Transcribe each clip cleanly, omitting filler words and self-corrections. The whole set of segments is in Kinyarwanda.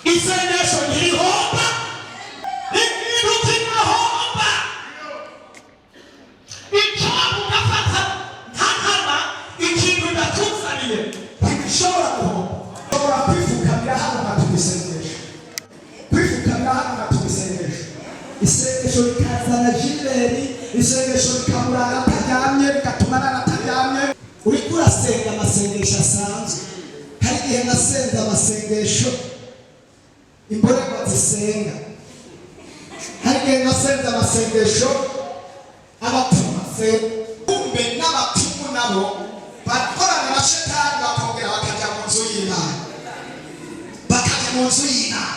isengesho ntirihomba, ibintu ntibihomba. Icyo ugafata nta nkama ikintu ndakuzaniye ntibishobora guhomba. Ushobora kwifukamira hano nkatubisengesha, kwifukamira hano nkatubisengesha. Isengesho rikazana jiberi, isengesho rikamurara ataryamye, rigatuma arara ataryamye. Uriko urasenga amasengesho asanzwe. Hari igihe nasenze amasengesho imborerwa zisenga, hari igihe nasenze amasengesho abapfumu basenga. Kumbe n'abapfumu nabo barakorana na shetani bakongera bakajya mu nzu y'Imana, bakajya mu nzu y'Imana.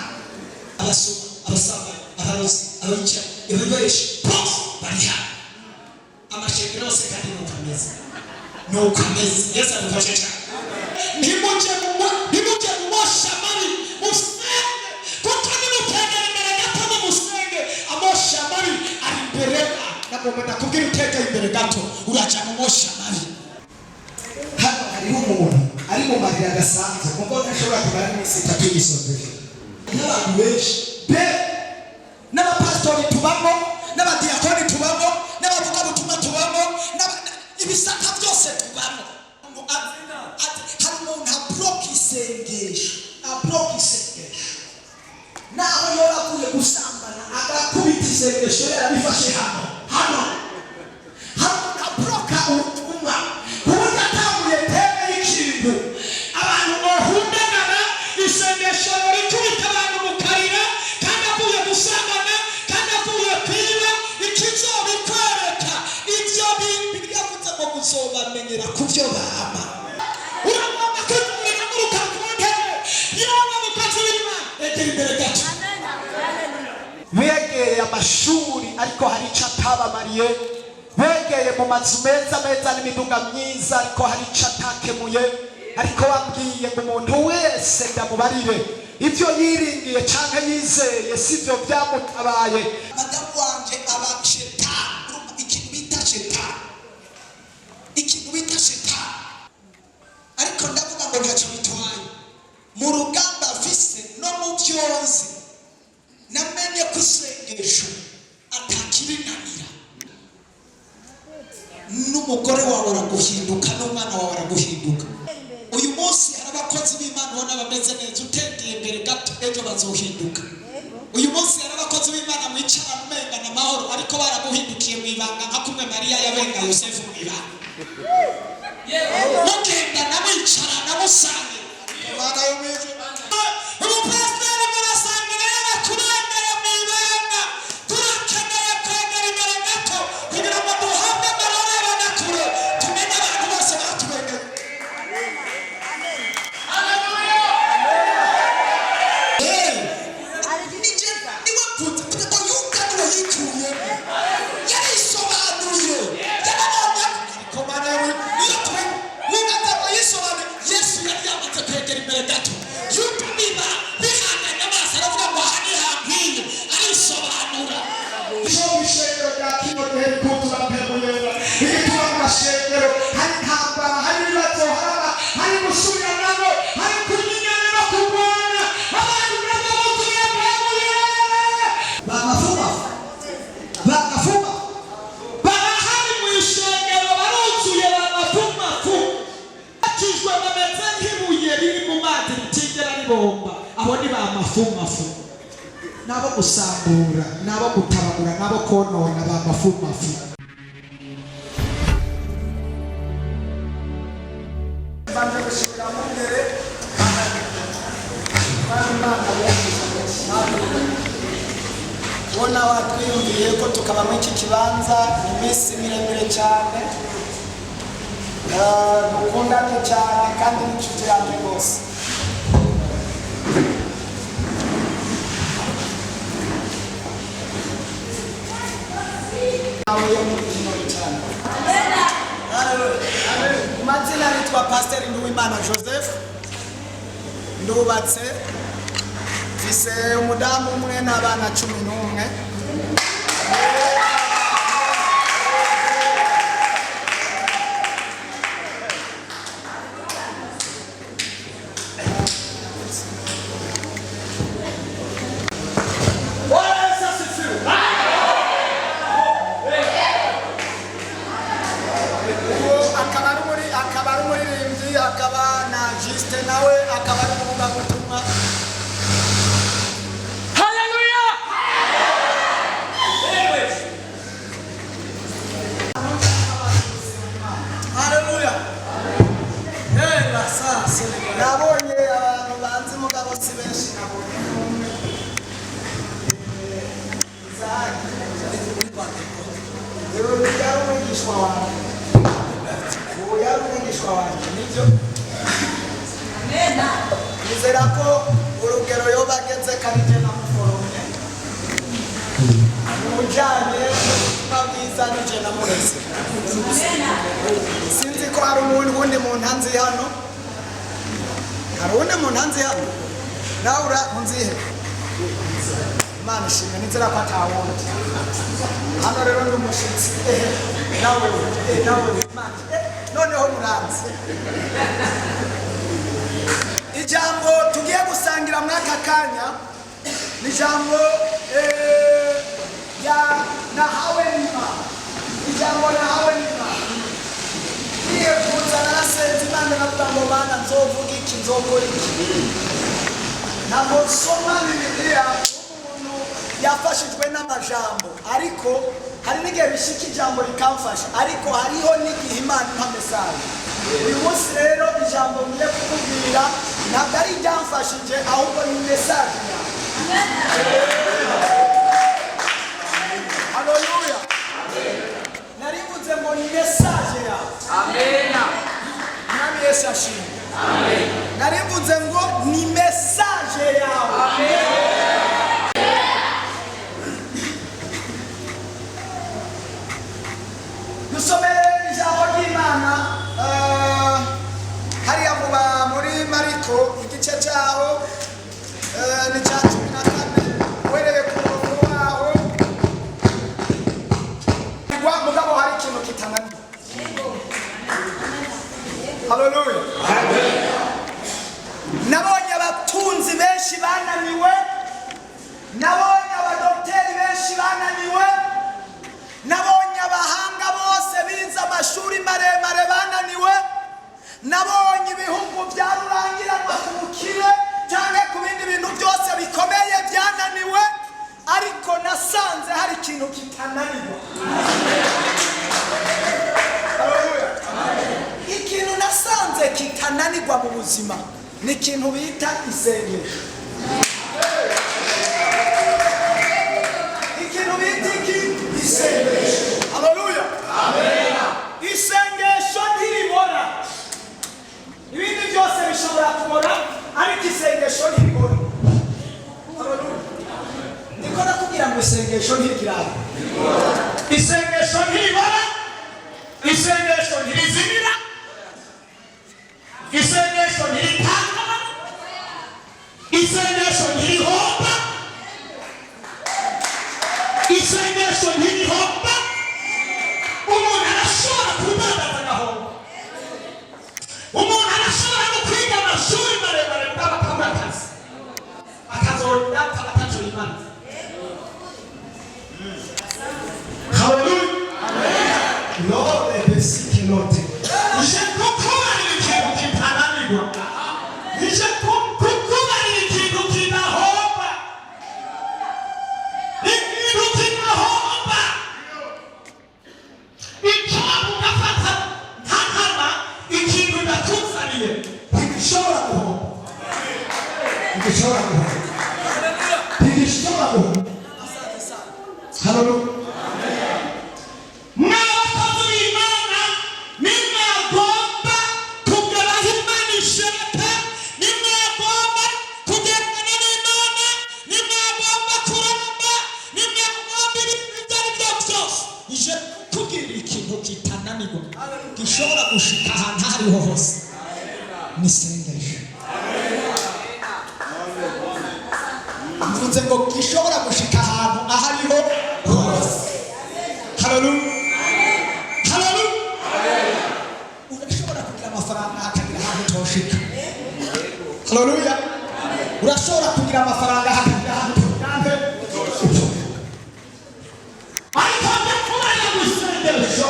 Abasuma, abasamba, abarozi, abica, ibibarisha bose bari hano. Amashengero yose kandi nuko ameze. Yesu adufashe cyane. Nimuje mu moshamari musenge, kuko nimutengera imbere gato mu musenge, amoshamari ari imbere. Nagomba kubwira uteka imbere gato uraca mu moshamari. Hano hariho umuntu ari mu marira adasanzwe, kuko ntashobora kumara iminsi 3 yisonzeye. N'abantu benshi n'abapastori tubamo, n'abadiyakoni tubamo, n'abavugabutumwa tubamo, ibisata byose tubamo. Hari umuntu abloka isengesho, naho yora avuye gusambana agakubita isengesho yarabifashe hano abloka ubutumwa kuburyo atamuye teme y'ikintu abantu bahundagana. Isengesho rikubita abantu mu karira, kandi avuye gusambana, kandi avuye kwiba. Ikizobikwereka ibyo byavuze ngo muzobamenyera ku byo baba. Uragomba kwitwara muruka ku ntebe yawe mukazi w'Imana. Egera imbere gato. Begeye amashuri ariko hari icyo atabamariye, begeye mu mazu meza n'imiduga myiza ariko hari icyo atakemuye. Ariko wambwiye ngo umuntu wese ndamubarire ibyo yiringiye cyangwa yizeye sivyo byamutabaye. Madamu wanje abasheta ikintu bita sheta, ariko ndavuga ngo ntacyo bitwaye. Mu rugamba afise no mu byonzi namenye ko isengesho atakirinanira. N'umugore wawe araguhinduka, n'umwana wawe araguhinduka. Uyu munsi hari abakozi b'Imana ubona bameze neza, utendeye imbere gato ejo bazohinduka. Uyu munsi hari abakozi b'Imana mwicara mumengana amahoro, ariko baraguhindukiye mu ibanga nka kumwe Mariya yabenga Yosefu mu ibanga. Mugenda namwicara namusange Imana yo mwiza. Umupasiteri murasangira y'abakurengera mu ibanga. Turakeneye kwegera imbere gato kugira ngo duhabwe amarore y'abanyakure, tumenye abantu bose batubengeye. Abo ni ba mafumafu, nabo gusambura, nabo gutabagura, nabo konona, ba mafumafu. Bona watwiyumviye ko tukaba muri iki kibanza iminsi miremire cyane, dukundanye cyane kandi n'inshuti yanjye rwose. Mazina nitwa Pastor Nduwimana Joseph, ndubatse, mfise umudamu umwe n'abana 11. benshi nabonye n'umwe Isaac yari umwigishwa wanjye ubu yari umwigishwa wanjye nibyo nizera ko urugero yoba ageze karije na muforomye umujyanye n'ubwiza nije na murezi sinzi ko hari uwundi muntu hanze hano hari uwundi muntu hanze hano nawe unzihe Imana ishimwe nizera ko atawundi hano rero ndi umushyitsi nawe noneho muranzi ijambo tugiye gusangira muri aka kanya ni ijambo nahawe n'Imana ijambo nahawe n'Imana niye kuza narasenze Imana navuga ngo Mana nzovuga iki nzokora iki ntabwo nsoma Bibiliya umuntu yafashijwe n'amajambo ariko hari n'igihe bishika ijambo rikamfasha ariko hariho n'igihe Imana impa mesaje uyu munsi rero ijambo ngiye kukubwira ntabwo ari iryamfashije ahubwo ni mesaje yawe haleluya narivuze ngo ni mesaje yawe amen mwami Yesu ashimwe amen narivuze ngo ni mesaje yawe amen dusomere ijambo ry'Imana hariya muri Mariko igice cyaho ni cya 14 wereye ku murongo waho mugabo hari ikintu kitananiye haleluya nabonye abatunzi benshi bananiwe nabonye abadokiteri benshi bananiwe nabonye abahanga bose bize amashuri maremare bananiwe nabonye ibihugu byarurangiranwa ku bukire cyangwa ku bindi bintu byose bikomeye byananiwe ariko nasanze hari ikintu kitananirwa ikintu nasanze kitananirwa mu buzima ni ikintu bita isengesho ikintu bita isengesho haleluya amen isengesho ntiribora ibindi byose bishobora kubora ariko isengesho ntiribora haleluya niko nakubwira ngo isengesho ntirigirana isengesho ntiribora isengesho ntirizimira isengesho ntiritanga isengesho ntirihomba isengesho ntirihomba umuntu arashobora kudandaza agahomba umuntu arashobora no kwiga amashuri maremare bw'abakora akazi akazorora ataco Imana haleluya lord ebesiki note uje kukubarira ikintu kitananirwa uje kukubarira ikintu kinahomba ikintu kinahomba icyaha ugafata nk'ahama ikintu ndakuzaniye ntigishobora guhomba ntigishobora guhomba ntigishobora guhomba haleluya gishobora gushika ahantu hariho hose ni isengesho mvuze ngo gishobora gushika ahantu ahariho hose haleluya haleluya urashobora kugira amafaranga hakagira ahantu utoshika haleluya urashobora kugira amafaranga hakagira ahantu utoshika ariko ndakubaza gusengesho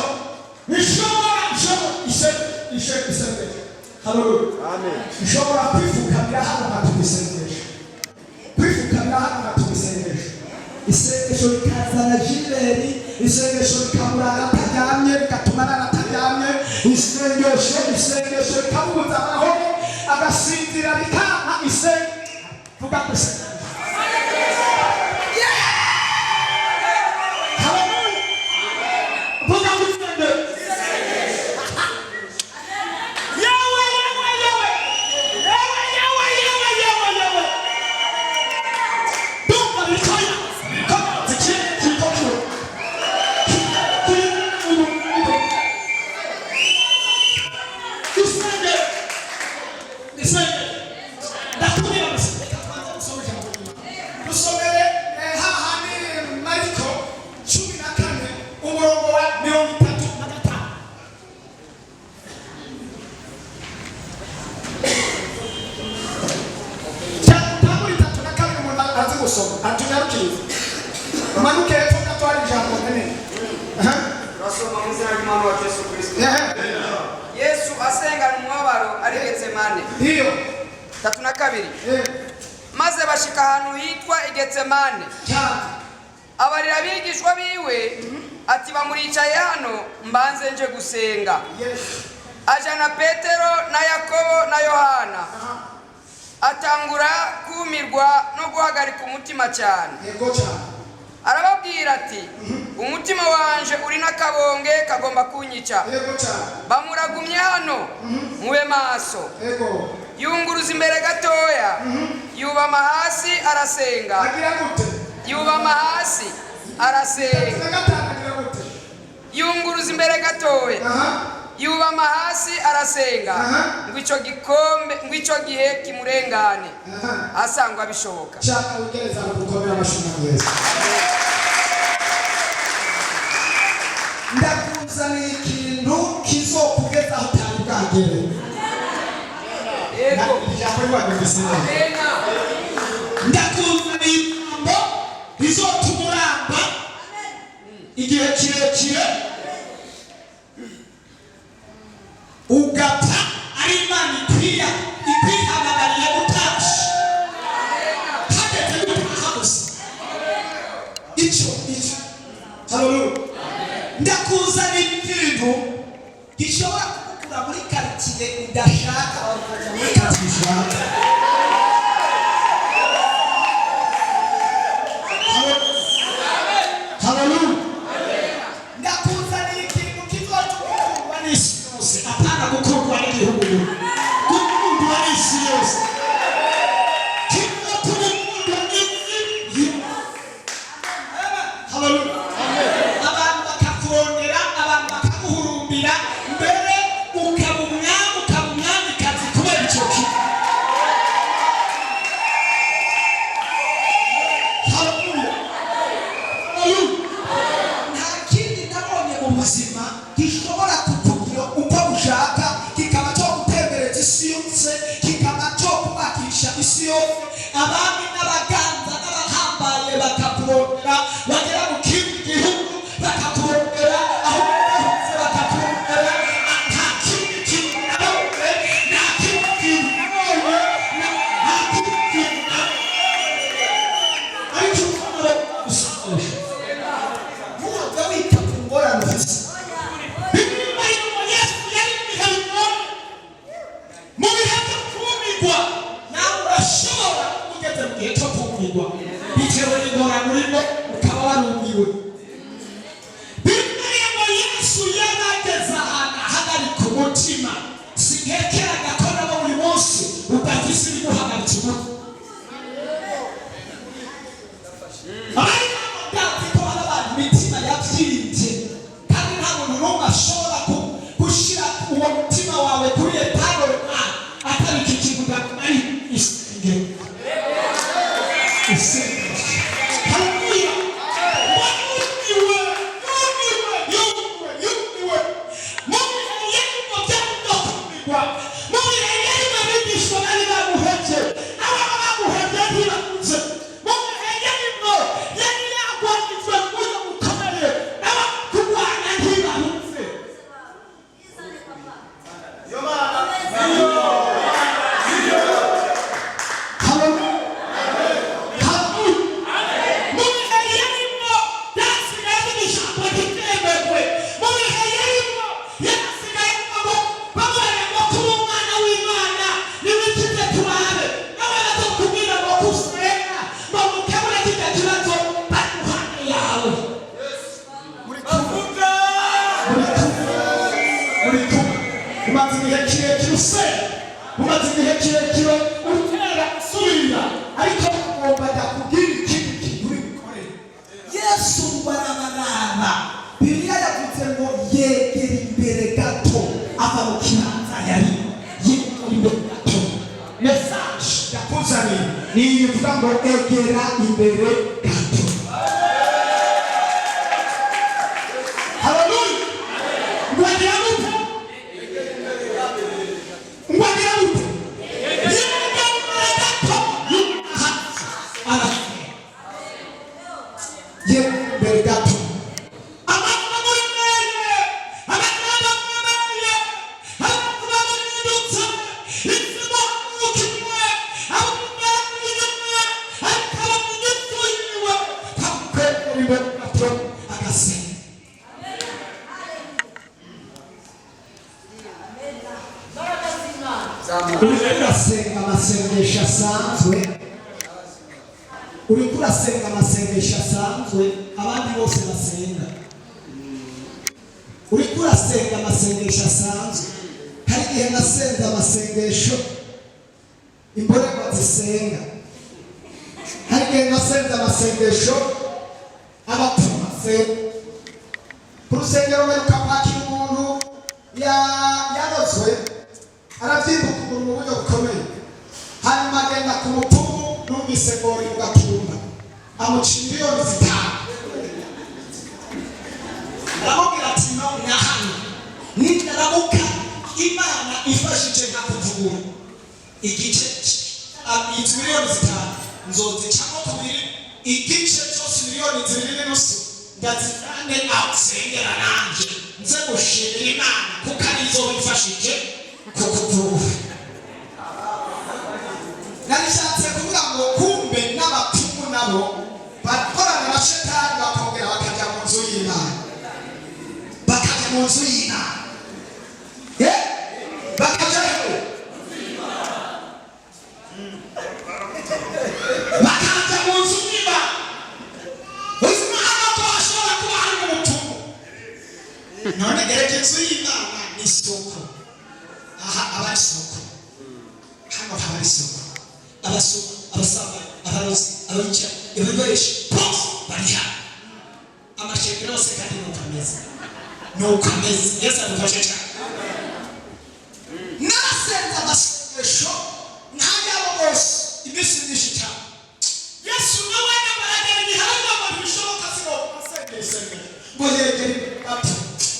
isengesho haleluya amen ishobora kwifukamira hano hatubisengesho kwifukamira hano hatubisengesho isengesho rikazana jiberi isengesho rikamurara ataryamye rigatuma ataryamye isengesho rikamubuza amahoro agasinzira rikanka vuga gusenga. Yesu asengana umubabaro ari Getsemane. Iyo 32. Maze bashika ahantu hitwa Getsemane. Abarira abigishwa biwe ati bamuricaye hano mbanze nje gusenga. Ajana Petero na Yakobo na Yohana. Atangura kumirwa no guhagarika umutima cyane. Arababwira ati umutima wanje uri nakabonge kagomba kunyica. Bamuragumye hano mube maso. Yunguruza imbere gatoya. Yubama hasi arasenga. Yubama hasi arasenga. Yunguruza imbere gatoya. Yubama hasi arasenga. Ngwico gikombe ngwico gihe kimurengane. Asangwa bishoboka. Shaka ugereza gukomera amashuri Yesu. Ndakuzaniye ikintu kizokugeza aho utari bwagere. Yego. Ijambo ry'Imana. Ndakuzaniye ijambo rizotumuramba igihe kirekire ugapfa ari Imana ikwihamagariye utaje. Hageze gutaha gusa. Icyo. Haleluya. Ndakuzanira ikintu gishobora kugukura muri quartier udashaka muri quartier ushaka. Haleluya. Ndakuzanira ikintu kizotuma n'isi yose apana gukorwa n'igihugu. Gukundwa n'isi yose. Kizotuma gukundwa n'isi. Haleluya. Mbere ukabumwami kazi kubera icyo kintu. Haleluya. Nta kindi nabonye mu buzima gishobora kukugira uko ushaka kikaba cyo gutembereza isi yose kikaba cyo kubakisha isi yose abami n'abaganza n'abahambaye bakakurondera bagera mu kindi gihugu bakakurondera aho bakakurondera. Bitewe n'ingorane urimo ukaba warumiwe. Bibiliya ngo Yesu yabageza ahantu ahagarika umutima. Sintekeraga ko nabo buri munsi udafise ibiguhagaritse umutima. Abandi ko hari abantu imitima yabyimbye kandi nta muntu n'umwe ashobora gushyira uwo mutima wawe kuri etabure atari iki kintu ari isengero. Haleluya. Haleluya. umaze igihe kirekire utera usubira ariko ugomba ndakubwira ikindi kintu uri bukorere. Yesu barabaraba Bibiliya yavuze ngo yegera imbere gato ava mu kibanza yari yegera imbere gato. Message yakuzaniye ni ivuga ngo egera imbere gato. Haleluya. Ngwagira muto amasengesho asanzwe, uri kurasenga amasengesho asanzwe abandi bose basenga. Uri kurasenga amasengesho asanzwe. Hari igihe nasenga amasengesho imborerwa zisenga. Hari igihe nasenga amasengesho abapfumu basenga. Ku rusengero beruka kwakira umuntu yarozwe arabyimbuka mu buryo bukomeye, hanyuma agenda ku mupfumu numvise ngori mu gatumba amuca miliyoni 5. aramubwira ati no nyahano nitaramuka Imana ifashije nkakuvugura igice izi miliyoni 5 nzozicamo kubiri, igice cyose miliyoni 2.5 ndazirane awusengera nanjye nze gushimira Imana kuko arizo bifashije kukuvura. Narishatse kuvuga ngo kumbe n'abapfumu nabo bakorana na shetani bakongera bakajya mu nzu y'Imana. Bakajya mu nzu y'Imana. Bakajya he? Bakajya mu nzu y'Imana. Uzima hano ko hashobora kuba hari umupfumu. None gereke inzu y'Imana ni isoko. Aha abari isoko. Hano habari isoko. Abasoma, abasaba, abarozi, abica, ibikoresho bose bari hano. Amashengero yose kandi nuko ameze. Yesu adufashe cyane. Nasenze amasengesho n'ayabo bose iminsi myinshi cyane. Yesu nawe yabaragera igihango ngo ntibishoboka sino masengesho ngo yegere gato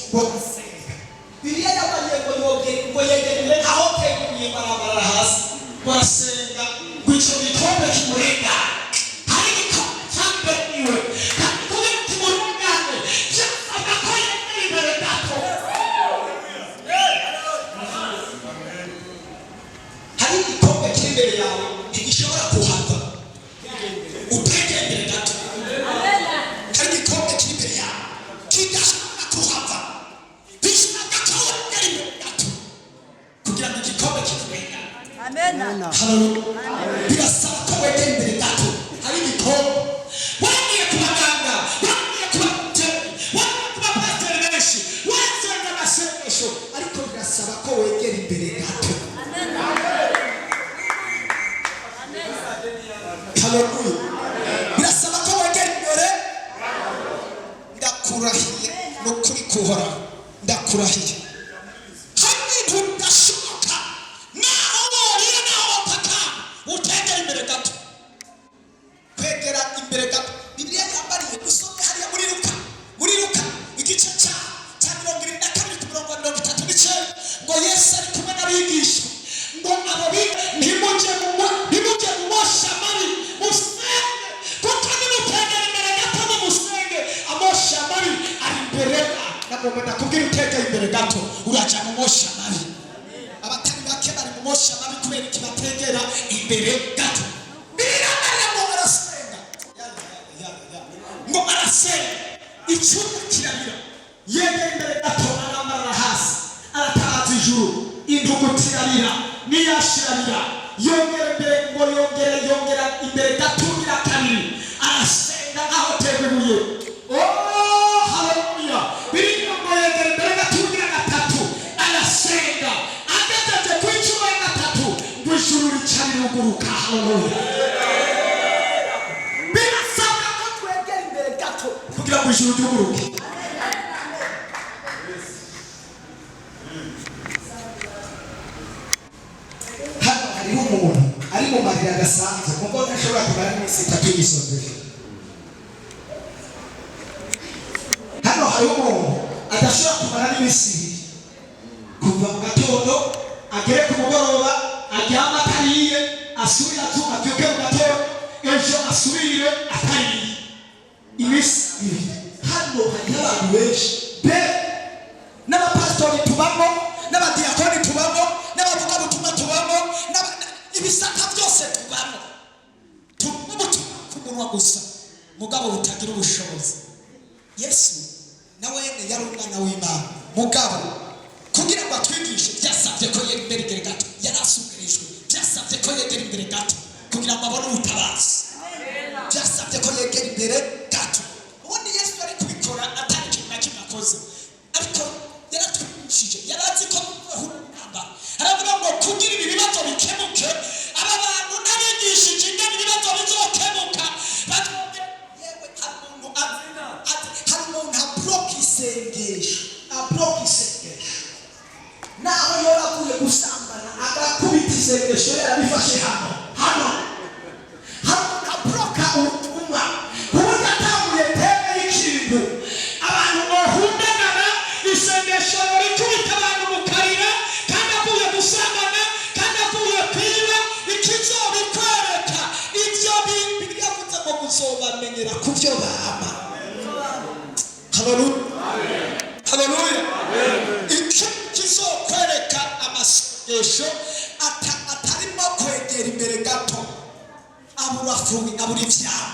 ngo asenga. Bibiliya yabaye ngo yegere aho teguye barabara hasi barasenga gwico gikombe kimurenga. Hari igikombe cyambeniwe kandi kugira kimurengane cyasabwa ko yegera imbere gato. Hari igikombe kiri imbere yawe ntigishobora kuhava utegera imbere gato. Hari igikombe kiri imbere yawe kidashobora kuhava bisabwa ko wegera imbere gato kugira ngo igikombe kikurengane. Amen. Hallelujah. Birasaba ko wegera imbere gato. Hari igikombe wagiye ku baganga, wagiye ku bateri, wagiye ku bapasiteri benshi, wasenga amasengesho ariko birasaba ko wegera imbere gato. Hallelujah. Birasaba ko wegera imbere. Ndakurahiye no kuri kuhora. Ndakurahiye. Hari tudashoboka naho woriye naho paka utegera imbere gato. Kwegera imbere gato. Bibiliya yambariye gusomye hariya muri Luka igice cya 22:39 ngo Yesu ari kumwe n'abigisha ngo abo ntimujye mu mosha mabi musenge kuko nimutegera imbere gato musenge amosha mabi ari imbere. Nagomba ndakubwira utegera imbere gato uraja mu mosha mabi. Abatari bake bari mu mosha mabi kubera ikibategera imbere gato. Biramara ngo arasenga ngo arasenga icyuma kirabira yegera imbere gato aramara hasi aratabaza ijuru indugu tirabira niyashirabira yongera imbere gato bira kabiri arasenga aho teguye. Oh haleluya. Birimo ngo yegera imbere gato bira gatatu arasenga ageze ku icuma gatatu ijuru ry'uburuke. Hano hariho umuntu ari mu marira adasanzwe kuko ntashobora kumara iminsi 3 yisonzesha. Hano hariho umuntu adashobora kumara n'iminsi 2 kuva mu gatondo agere ku mugoroba aryama atariye asubira abyuke mu gatondo ejo asubire atariye iminsi 2. Hano hariho abantu benshi pe n'abapasitori tubamo n'abadiyakoni tubamo n'abavugabutumwa tubamo ibisata byose tubamo ubutumwa gusa mugabo butagira ubushobozi. Yesu nawe yari umwana w'Imana mugabo kugira ngo atwigishe byasabye ko yegera imbere gato, yarasubirijwe byasabye ko yegera imbere gato kugira ngo abone ubutabazi, byasabye ko yegera imbere gato. Ubundi Yesu ari kubikora atari ikintu na kimwe akoze, ariko yaratwigishije, yarazi ko ahuramba aravuga ngo kugira ibi bibazo bikemuke aba bantu nabigishije ingene ibibazo bizokemuka yewe hari umuntu abroka isengesho naho yoravuye gusambana agakubita isengesho yarabifashe hano abroka ubutumwa kuburyo atamuye teme y'ikintu abantu bahundagana isengesho rikubita abantu mu karira kandi avuye gusambana kandi avuye kwiba ikizobikwereka ibyo Bibiliya yavuze ngo muzobamenyera ku byo bama. Haleluya. Icyo kizokwereka amasengesho atarimo kwegera imbere gato abura ibyaha.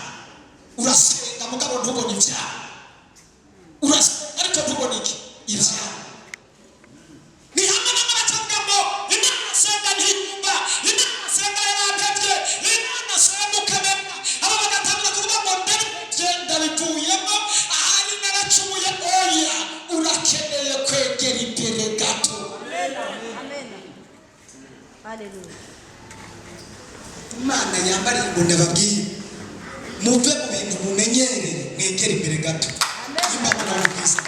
Urasenga mugabo ntubone ibyaha, urasenga ariko ntubone ibyaha. Ni hamwe n'abacavuga ngo Imana senga ntiyumva, Imana senga yarantevye, Imana senga ukamenya. Aba bagatangira kuvuga ngo ndagenda bivuyemo ahari naracumuye. Oya, urakeneye kwegera imbere gato. Haleluya. Imana yambariye ngo ndababwiye muve mu bintu mumenyere mwegera imbere gato. Imana n'ubwiza.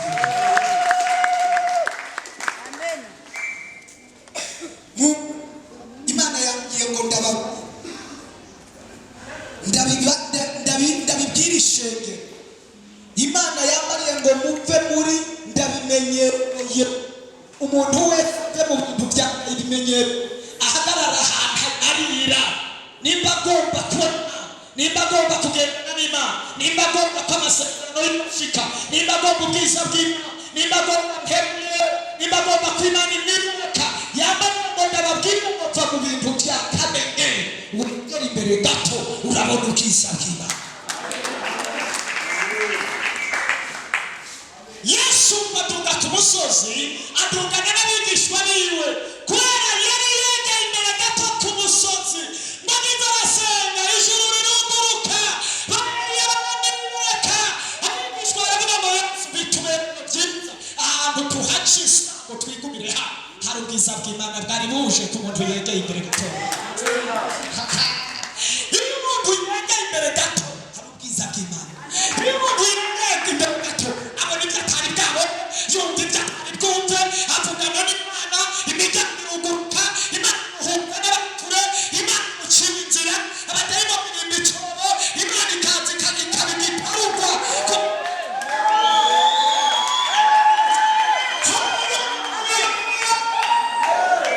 Imana yambwiye ngo ndabibwira ishenge. Imana yambariye ngo muve muri ndabimenyereye. Umuntu wese mu bintu byabimenyere ahagarara ahantu arira, nimba agomba kubona, nimba agomba kugendana n'Imana, nimba agomba ko amasezerano y'ushika, nimba agomba ubwiza bw'Imana, nimba agomba mpemye, nimba agomba ko Imana imwibuka. Yambariye ngo ndababwire umuva mu bintu bya kamenye wegera imbere gato urabona ubwiza bw'Imana. Yesu aduga ku musozi adugana n'abigishwa biwe kubera yari yegera imbere gato ku musozi ngo niba basenga ijuru rirunguruka bariyaboneka. Abigishwa baravuga ngo Yesu bitubere byiza ahantu tuhacisa ngo twigumire hari ubwiza bw'Imana bwari buje ku muntu yegera imbere gato. Iyo umuntu yegera imbere gato hari ubwiza bw'Imana. Iyo umuntu yegera imbere gato abona ibyo atari bwabo, yumva ibyo atari bwumve, avugana n'Imana, imiryango iruguruka, Imana imuhunga n'abakure, Imana imuciye inzira, abadayimoni birimba icyobo, Imana ikaza ikaba igiparugwa.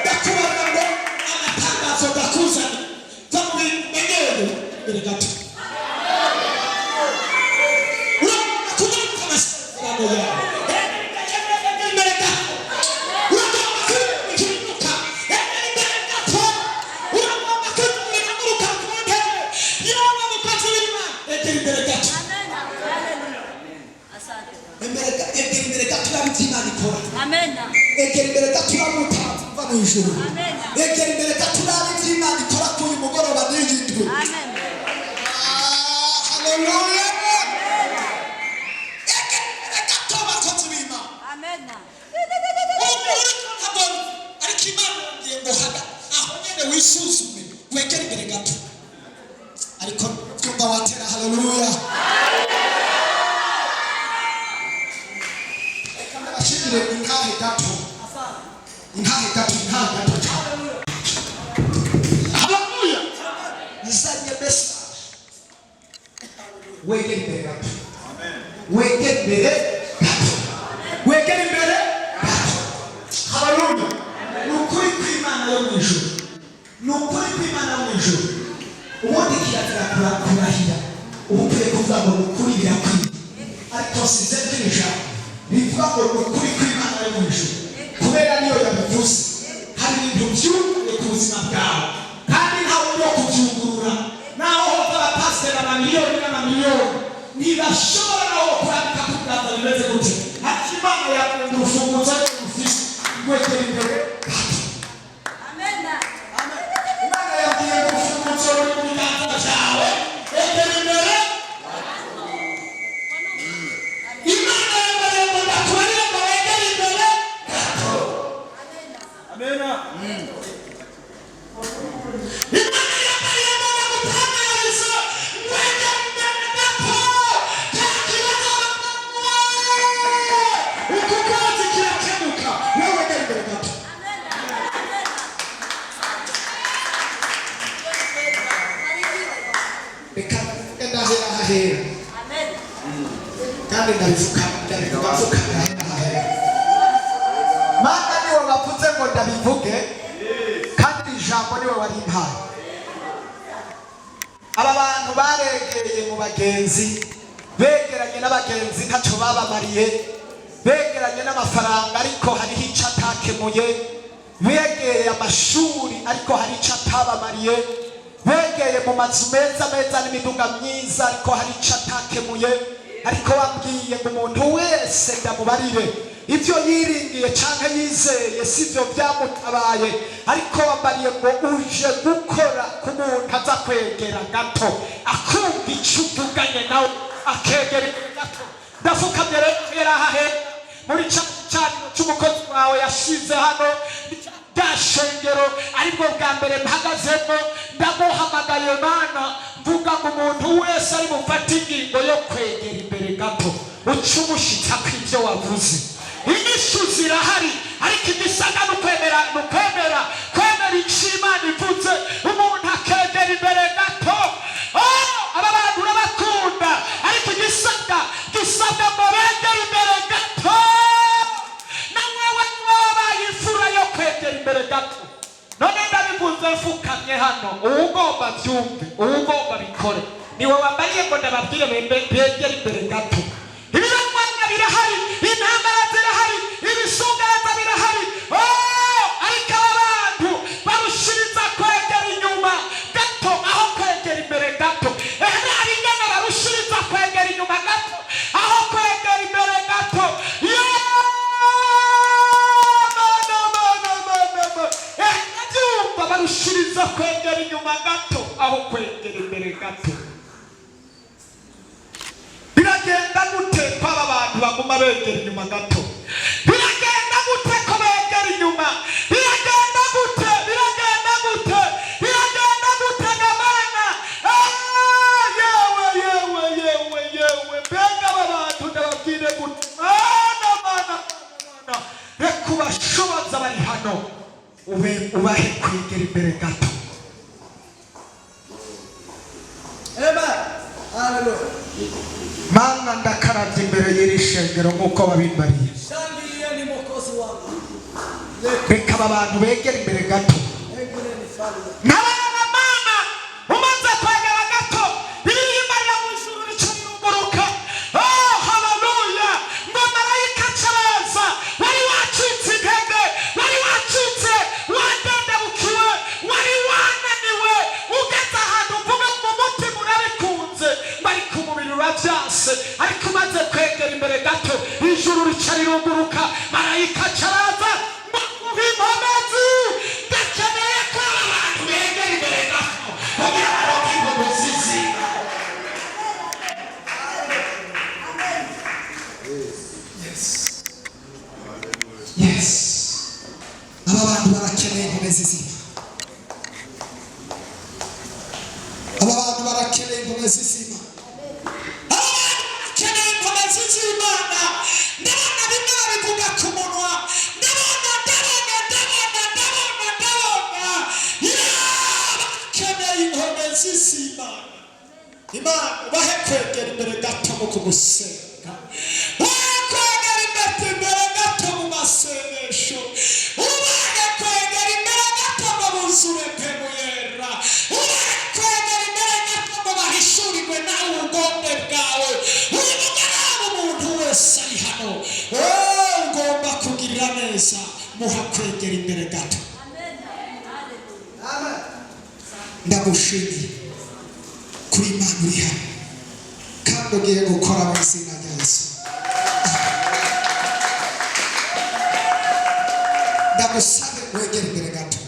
Ndakubaza ngo amatangazo gakuzana va mu bimenyero imbere gato. Egera imbere gato uramutava mu ijuru. Egera imbere gato urabe ibyo Imana ikora kuri uyu mugoroba n'iyindwi. Haleluya. Egera imbere gato abakozi b'Imana. Ariko Imana yongeye ngo aho nyine wisuzume wegera imbere gato. Ariko twumva watera haleluya. nzaniye intahe gato cyane. Haleluya. Nzaniye message. Wegere imbere gato. Wegere imbere gato. Wegere imbere gato. Haleluya. Nukuri kw'Imana yo mu ijuru. Nukuri kw'Imana yo mu ijuru. Ubundi kirazira kurahira. Ubukwiye kuvuga ngo nukuri birakwiye. Ariko sinze byinjira. Bivuga ngo nukuri kw'Imana yo mu ijuru. Kubera niyo yabivuze. Hari ibintu byumye ku buzima bwawe. Kandi ntawe uri kubyungurura. Naho hova abapasiteri amamiliyoni n'amamiliyoni. Ntibashobora kurambika ku biganza bimeze gute. Ati Imana yakunda urufunguzo rw'ufise. Wegera imbere. Imana yabwiye ngo urufunguzo ruri mu biganza byawe. Wegera imbere. Imana yabwiye ngo ndakubarire ngo wegere imbere. Amena. Imana yabwiye ngo ndagutamirize. Wegere imbere gato. Ukukozi kirakemuka. Wewe wegere imbere gato. Reka ndahera. Kandi ndabivuga hahera. Mana niwe wavuze ngo ndabivuge. Kandi ijambo niwe warimpaye. Aba bantu baregeye mu bagenzi, begeranye n'abagenzi ntacyo babamariye, begeranye n'amafaranga ariko hariho icyo atakemuye, begeye amashuri ariko hari icyo atabamariye, begeye mu mazu meza n'imiduga myiza ariko hari icyo atakemuye. Ariko wabwiye ngo umuntu wese ndamubarire ibyo yiringiye cyangwa yizeye sivyo byamutabaye. Ariko wambariye ngo uje gukora ku muntu aza kwegera gato akumva icyo uvuganye nawe akegera gato. Ndafukamye rero ahahe muri cyane cy'umukozi wawe yashize hano byashengero aribwo bwa mbere mpagazemo. Ndamuhamagaye Mana mvuga ngo umuntu wese ari bufate ingingo yo kwegera imbere gato uca umushitsa kw'ibyo wavuze. Inyishu zirahari ariko igisaga n'ukwemera icyo Imana ivuze umuntu akegera imbere gato. Aba bantu urabakunda ariko gisabwa ngo begere imbere gato. Na wewe wabaye imfura yo kwegera imbere gato. None ndabivuze mfukamye hano uwugomba byumve uwugomba bikore niwe wambariye ngo ndababwire begere imbere gato. Ibirwanya birahari, intambara zirahari, ibisungaraza birahari. Ariko abantu barushiriza kwegera inyuma gato aho kwegera imbere gato. Hari ingana barushiriza kwegera inyuma gato aho kwegera imbere gato. Barushiriza kwegera inyuma gato aho kwegera imbere gato. Biragenda gute ko aba bantu baguma begera inyuma gato? Biragenda gute ko begera inyuma? Biragenda gute gamana? Yewe mbega aba bantu ndababwire gute? Mana reka ubashoboza bari hano ubahe kwegera imbere gato. Mana ndakaravye imbere y'iri shengero nk'uko wabimbariye. Reka aba bantu begera imbere gato. Nabana Mana umaze kwegera gato iririmba ya mwijuru ricuruguruka. Haleluya. Ngo marayika caraza wari wacitse intege, wari wacitse wadendebukiwe, wari wananiwe ugeze ahantu uvuga mu mutima urabikunze bari ku mubiri uravyase. Ariko umaze kwegera imbere gato ijuru rica riruguruka, marayika caraza ngo ubimamazi gakeneye ko abantu begera imbere gato kugira baronke ingobozi z'Imana. Yes. Aba bantu barakeneye ingobozi z'Imana. Aba bantu barakeneye ingobozi z'Imana. Aba bantu barakeneye ingobozi z'Imana. Ndabona bimwe babivuga ku muntu Imana ubahe kwegera imbere gato mu kugusenga, ubahe kwegera imbere gato mu masengesho, ubahe kwegera imbere gato mu buzure bw'Imuyera, ubahe kwegera imbere gato mu bahishurirwe nawe ubugombe bwawe. Uyu mugaragu umuntu wese ari hano ugomba kugirira neza, muha kwegera imbere gato. Ndagushimiye kuri Imana uri hano kandi ugiye gukora mu izina rya Yesu. Ndagusabe wegere imbere gato.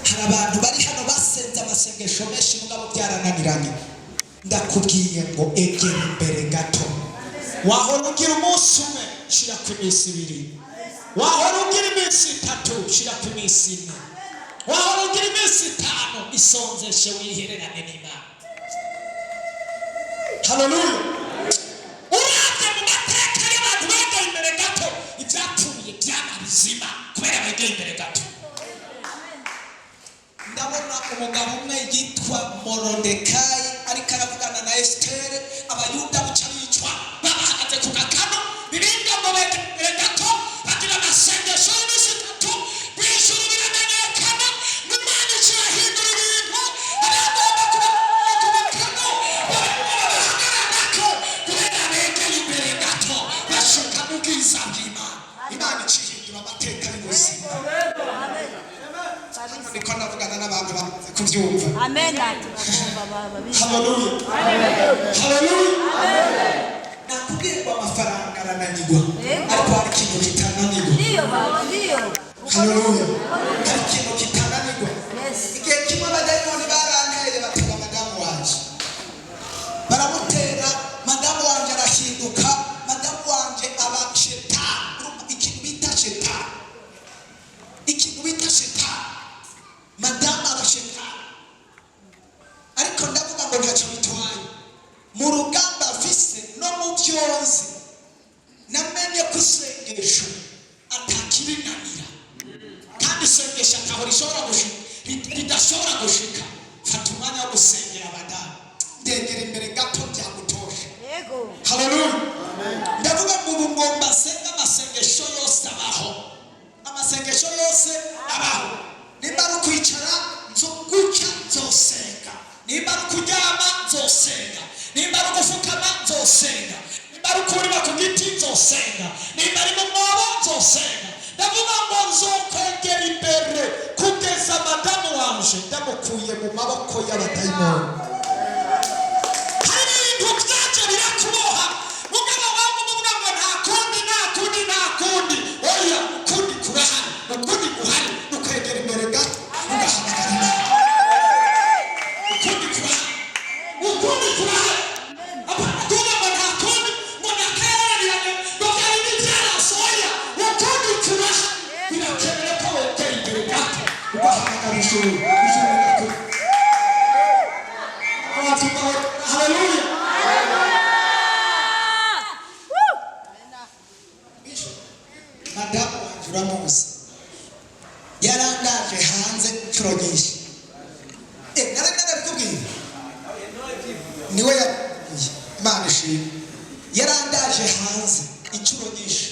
Hari abantu bari hano basenze amasengesho menshi mugabo byarananiranye. Ndakubwiye ngo egera imbere gato. Wahora ugira umunsi umwe, shira ku minsi ibiri. Wahora ugira iminsi 3, shira ku minsi 4. Wahora ugira iminsi 5, isonzeshe wihererane n'Imana. Haleluya. Urabye mu mateka y'abantu begera imbere gato, ibyapfuye byaba bizima kubera begera imbere gato. Ndabona umugabo umwe yitwa Morodekayi ariko aravugana na Esiteri, abayuda buca bicwa bahagaze ku gakano, birinda ngo begere imbere gato, bagira amasengesho y'iminsi 3, bishura biramenyekana, n'Imana ikirahindura ibintu, abagomba kuba ku gakano bahagararako kubera begera imbere gato, bashika mu bwiza bw'Imana. Imana ikihindura amateka y'ubuzima. Niko navugana n'abantu bamaze kubyumva. Amen. Haleluya. Haleluya. Nakubwirwa amafaranga arananirwa, ariko hari ikintu kitananirwa. Ndiyo baba, ndiyo. Haleluya. Hari ikintu kitananirwa. Igihe kimwe abadayimoni baranteye batera madamu wanje, baramutera, madamu wanje arahinduka, madamu wanje aba shetani. Ikintu bita shetani, ikintu bita shetani, madamu aba shetani. Ariko ndavuga ngo ntacyo bitwaye, mu rugamba afise no mu byonzi namenye ko isengesho atakibinanira, kandi isengesho ataho ridashobora gushika. Fata umwanya wo gusengera abadamu, ndegera imbere gato byagutosha. Haleluya. Ndavuga ngo ubu ngomba senga amasengesho yose abaho, amasengesho yose abaho. Nimba ari ukwicara nzoguca nzosenga, nimba ari ukuryama nzosenga, nimba ari ugufukama nzosenga, nimba ari ukurira ku giti nzosenga, nimba ari mu mwobo nzosenga. Ndavuga ngo nzokwegera imbere kugeza madamu wanje ndamukuye mu maboko y'abadayimoni. Hari ibintu byaje birakuboha, mugabo wangu muvuga ngo nta kundi, oya ukundi kurahari, ukundi guhari, ukwegera imbere gato ugahamagara Imana. Ukundi kurahari, ukundi kurahari. Abakuvuga ngo nta kundi, ngo nakararanye, ngo byari n'ibyarasoya, ukundi kurahari. Birakeneye ko wegera imbere gato ugahamagara ijuru, ijuru rigakora. Haleluya. Madamu wanje uramuzi, yarandaje hanze inshuro nyinshi. Narabikubwiye, niwe yakuye. Imana ishimwe. Yarandaje hanze inshuro nyinshi,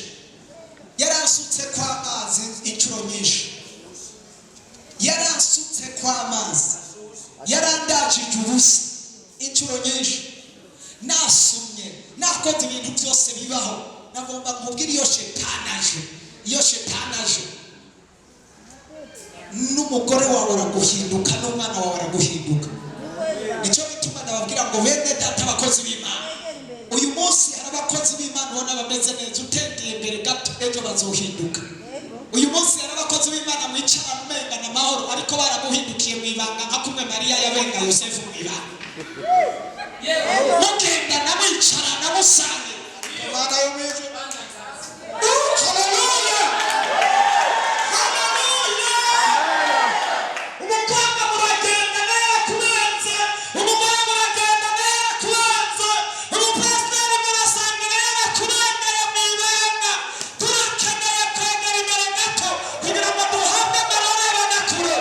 yaransutse kw'amazi inshuro nyinshi, yaransutse kw'amazi, yarandajije ubusa inshuro nyinshi, nasumye, nakoze ibintu byose bibaho. Nagomba kumubwira iyo shetani aje, n'umugore wawe araguhinduka, n'umwana wawe araguhinduka. Nicyo bituma ndababwira ngo bene data abakozi b'Imana, uyu munsi hari abakozi b'Imana ubona bameze neza, utendeye imbere gato ejo bazohinduka. Uyu munsi hari abakozi b'Imana mwicara mumenga n'amahoro, ariko baraguhindukiye mu ibanga nka kumwe Mariya yabenga Yosefu mu ibanga. Mugenda namwicara namusange Imana yo mwiza. Haleluya. Umukobwa muragenda nawe kubanza, umugore muragenda nawe kubanza, umupasiteri murasanga nawe kubangara mu ibanga. Turakeneye kwegera imbere gato kugira ngo duhabwe amarore y'abanyakure.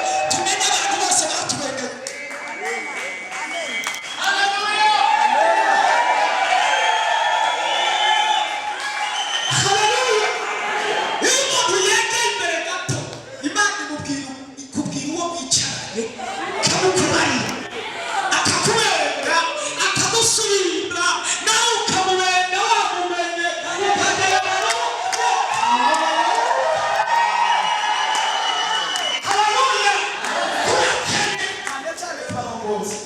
kamukubarira akakubera akamusubira nawe ukamubenda wamumenye ukagera haleluya turakene cyane twarongoza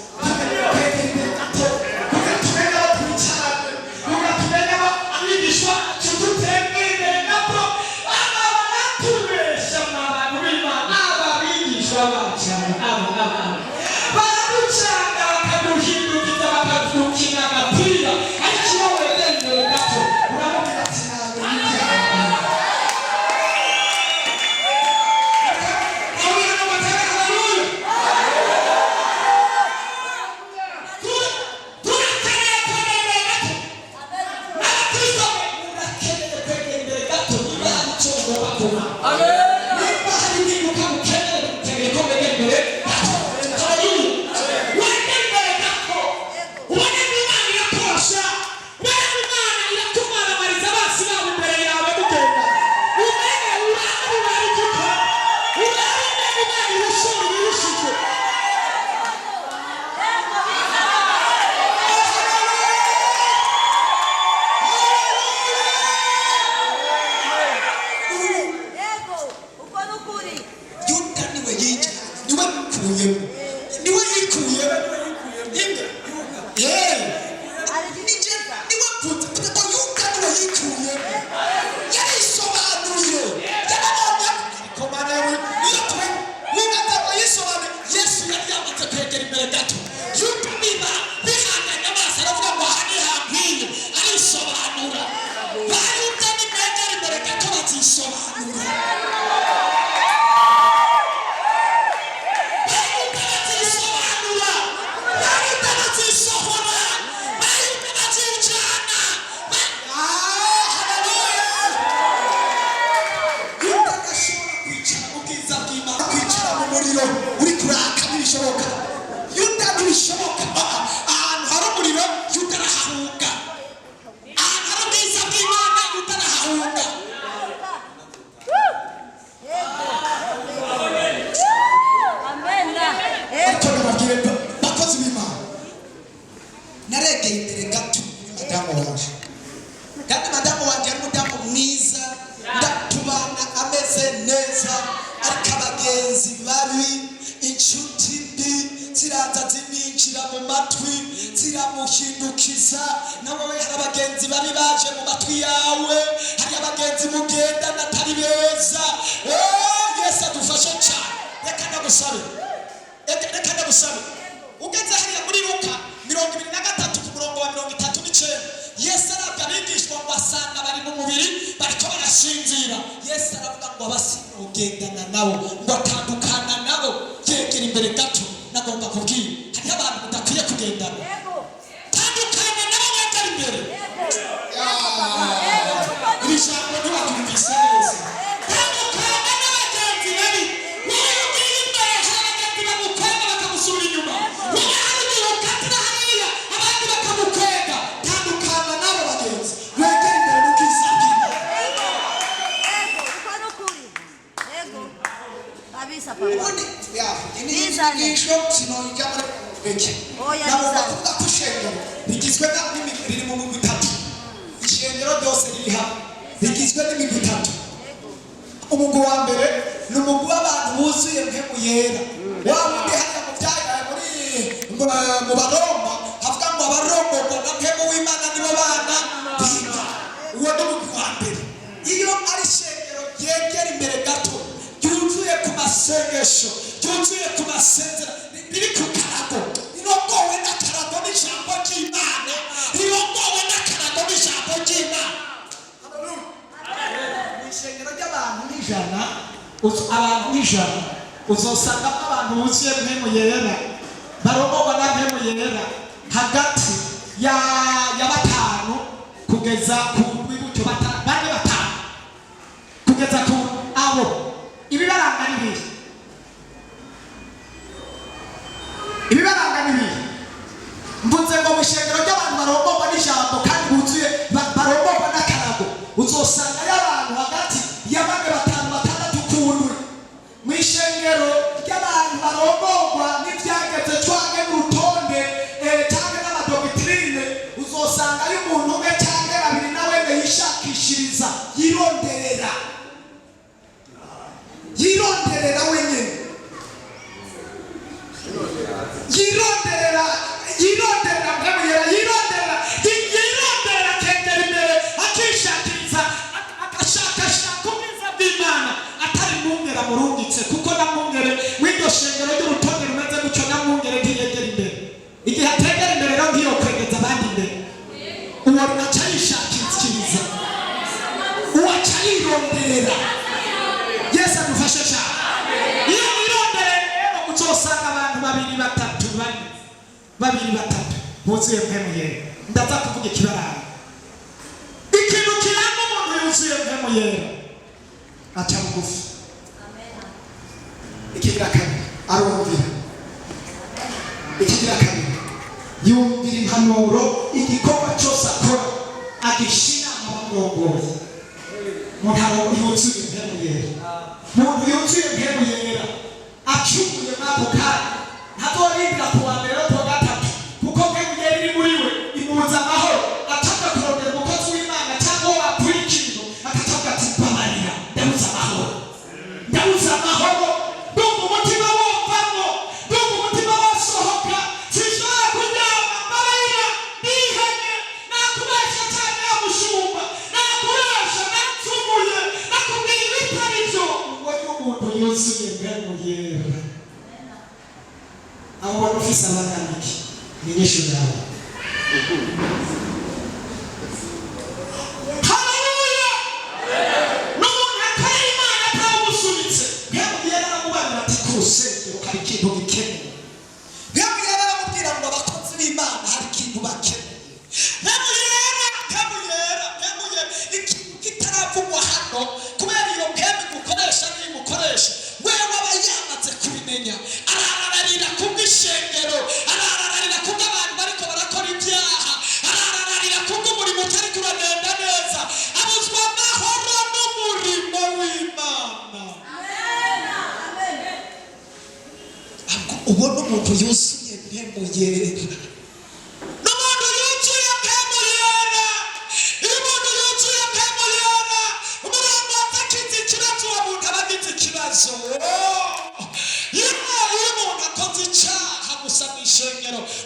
ziramuhindukiza nawe hari abagenzi bari baje mu matwi yawe hari abagenzi mugenda natari beza Yesu adufashe cyane reka ndagusabe ugeze hariya muri Luka 23 ku murongo wa 39 Yesu arabya abigishwa ngo asanga bari mu mubiri bariko barashinzira Yesu aravuga ngo abasina ugendana nabo ngo atandukana nabo yegera imbere gato nagomba kubwira hari abantu mudakwiye kugendana tandukana nabo yegera imbere ijambo ntibatumvise neza tandukana n'abagenzi babi wayugira imbere haragenzi bamukwega bakamusura inyuma wayugira ukatira hariya abandi bakamukwega tandukana n'abo bagenzi wegera imbere n'ukisabira ubundi inyigisho sinojyamo beke nabwo kuvuga ko ishengero rigizwe n'imibiri mu migwi itatu ishengero ryose riri hamwe rigizwe n'imigwi itatu umugwi wa mbere ni umugwi w'abantu buzuye mpemu yera wa wundi hariya mu byaya mu baroma havuga ngo abaromborwa na mpemu w'Imana nibo bana b'Imana uwo ni umugwi wa mbere iyo ari ishengero ryegera imbere gato ryuzuye ku masengesho ryuzuye ku masezerano riri ku karago rirongowe n'akarago n'ijambo ry'Imana rirongowe n'akarago n'ijambo ry'Imana ishengero ry'abantu n'ijana abantu n'ijana uzosangamo abantu buzuye mpemu yera barongorwa na mpemu yera hagati ya batanu kugeza ku rwibutso bane batanu kugeza ku abo ibibaranga n'ibiri mvuze ngo mu ishengero ry'abantu barongorwa n'ijambo kandi buzuye barongorwa n'akarago uzosanga y'abantu hagati ya bane batanu batandatu kundwi mu ishengero ry'abantu abantu barongorwa n'ibyageze cyangwa n'urutonde cyangwa n'amadogitrine uzosanga ari umuntu umwe cyangwa babiri nawe yishakishiriza yironderera wenyine yironderera akegera imbere akishakiriza agashakashaka ubwiza bw'Imana atari mwungere amurungitse kuko namwungere w'iryo shengero ry'urutonde rumeze gutyo namwungere ntiyegera imbere igihe ategera imbere rero ngiyo kwegeza abandi imbere uwo aca yishakiriza uwo aca yironderera. Yesu adufashe cyane. Iyo wironderera rero uzosanga abantu babiri batatu buzuye mpemu yera. Ndaza kuvuga ikibaranga ikintu kiranga umuntu yuzuye mpemu yera aca bugufi. Ikigira kabiri arumvira. Ikigira kabiri yumvira impanuro igikorwa cyose akora agishira mu bamurongoye. Umuntu yuzuye mpemu yera. Umuntu yuzuye mpemu yera acunguye mwako kanya ntazorindira ku wa mbere no ku wa gatatu kuko mpemu yera iri muri we imubuza amahoro ataka kurondera umukozi w'Imana cyangwa wapfuye ikintu akatavuga ati mbabarira ndabuze amahoro ndumva umutima wumvamo ndumva umutima wasohoka sinshobora kuryama mbabarira ndihanye nakubesha cyane yamushumba nakubesha natsumuye nakubwiye ibitari byo. Uwo ni umuntu yuzuye mpemu yera. Abo bantu ufise abangana iki ni inyishu yawe. Haleluya. N'umuntu atari Imana atawumusubitse mpemu yera aramubwira ati kurusengero hari ikintu gikeneye. Mpemu yera aramubwira ngo abakozi b'Imana hari ikintu bakeneye. Mpemu yera ikintu kitaravugwa hano kubera iyo mpemu igukoresha n'imukoresha wewe aba yamaze kubimenya. Arararira kubw'ishengero, arararira kubw'abantu bariko barakora ibyaha, arararira kubw'umurimo utari kuragenda neza, abuzwa amahoro n'umurimo w'Imana. Uwo ni umuntu yuzuye mpemu yera.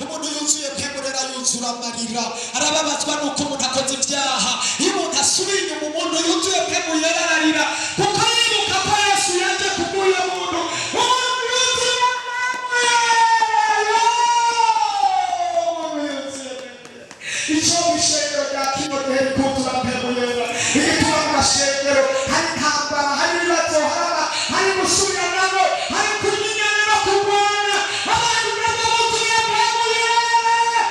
Umuntu yuzuye kwemurera yuzura amarira arababazwa nuko umuntu akoze ibyaha. Iyo umuntu asubiye inyuma umuntu yuzuye kwemurera ararira kuko yibuka ko Yesu yaje kubw'uyo muntu. Umuntu yuzuye icyo ishengero rya kino gihe rikuzura kwemurera igituma mu mashengero hari intambara, hari ibibazo, hari gusubiranamo, hari kumenyana no kurwana. Abantu nabo buzuye mpemu yera.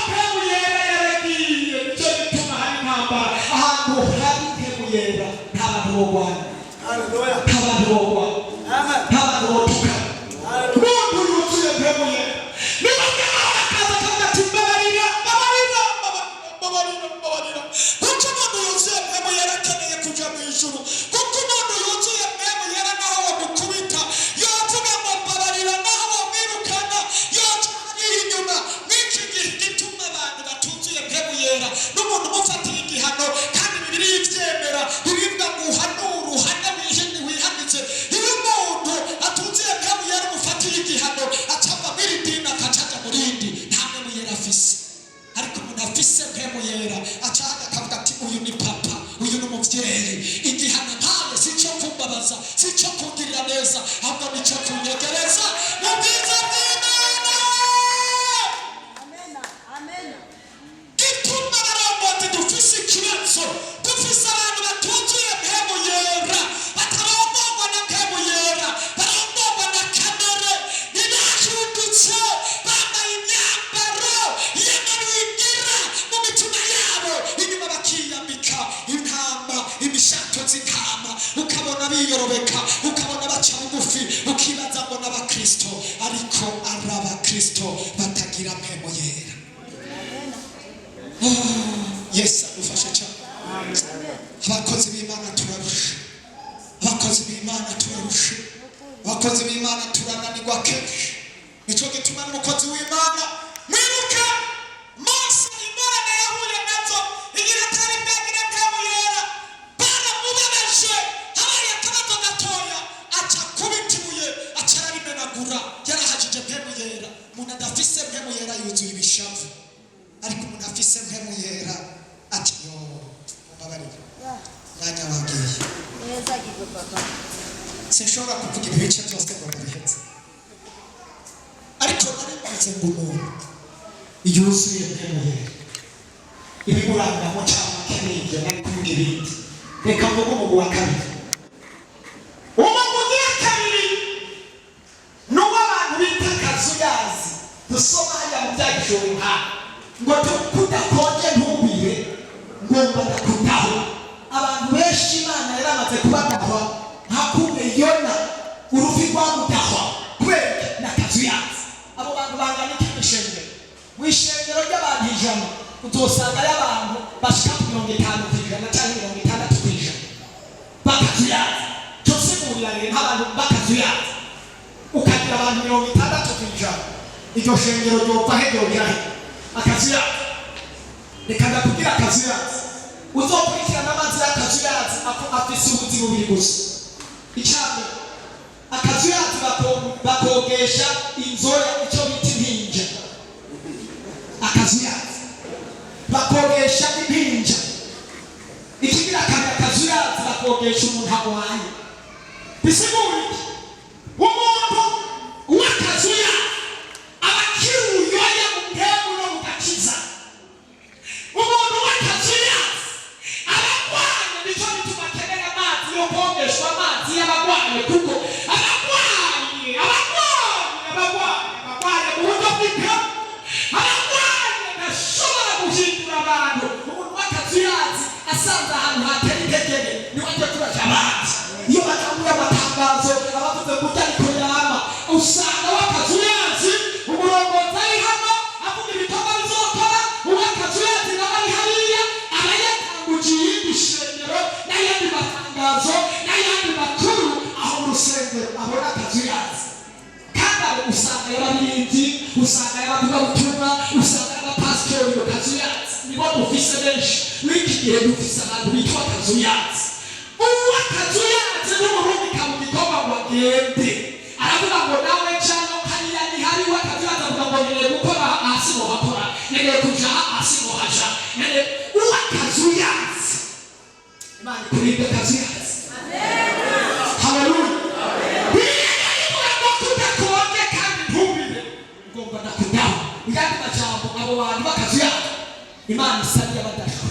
Mpemu yera yaragiye. Nicyo gituma hari intambara. Ahantu hari mpemu yera nta bantu bo abakozi b'Imana turananirwa kenshi nicyo gituma n'umukozi w'Imana mwibuke Mose ingorane yahuye nazo igira atari bwagire bwamuyera baramubabaje habaye akabazo gatoya aca kubita ibuye aca ararimenagura yarahagije mpemuyera umuntu adafise mpemuyera yuzuye ibishavu ariko umuntu afise mpemuyera ati yo mbabarira mwanya wagiye neza gigo papa sinshobora kuvuga ibice byose ngo ndabihetse ariko nari mbize ngo umuntu yuzuye mpemuyera ibimuranga mu cyama k'ibyo nari kuvuga ibindi reka mvuge umugwi wa kabiri umugwi wa kabiri n'uwo abantu bita Kazuyazi dusoma hariya mu byagishowe Yohana ngo kudakonje ntubire ngomba ndakundaho abantu benshi Imana yaramaze kubadahwa hakume Yona urufi rwamudahwa kubera na Kazuyazi abo bantu bangana ikishengero wishengero ry'abantu 100 uzosanga y'abantu bashika 50% cyangwa 60% bakazuyazi cyose murirane nk'abantu bakazuyazi ukagira abantu 60% iryo shengero ryopfa hegero ryahe akazuyazi reka ndakubwira akazuyazi uzokurikirana amazi y'akazuyazi afise ubuzi bubiri gusa icyambe akazuyazi bakogesha inzoya icyo bita impinja akazuyazi bakogesha impinja ikigira kandi akazuyazi bakogesha umuntu agwaye bisigura iki umuntu w'akazuyazi abakiri uyoya mu ntego no mu gakiza umuntu w'akazuyazi abagwaye nicyo bituma akenera amazi yo kogeshwa amazi y'abagwaye kuko abagwaye mu buryo bw'ikamu abagwaye ntashobora guhindura abantu umuntu w'akazuyazi asanze ahantu hatari integere niwe ajya turaja amazi iyo batanguye amatangazo abavuze kurya ariko yama usanga w'akazuyazi umurongozi ari hano avuga ibikorwa bizokora uw'akazuyazi nawe ari hariya aba yatangujiye iyindi shengero n'ayandi matangazo n'ayandi makuru aho mu rusengero abona akazuyazi kandi abo usanga y'abaririmbyi usanga y'abavugabutumwa usanga y'abapasitori akazuyazi nibo dufise benshi n'iki gihe dufise abantu bitwa akazuyazi uw'akazuyazi n'umurundi kamugikoma ngo agende aravuga ngo nawe cyangwa hariya ni hari uw'akazuyazi avuga ngo nkeneye gukora hasi ngo hakora nkeneye kuja hasi ngo haja nkeneye uw'akazuyazi Imana ikurinde akazuyazi haleluya kudakonje kandi ntubire ugomba nakudaho yandi majambo abo bantu bakazuyazi Imana isabiye abadashwe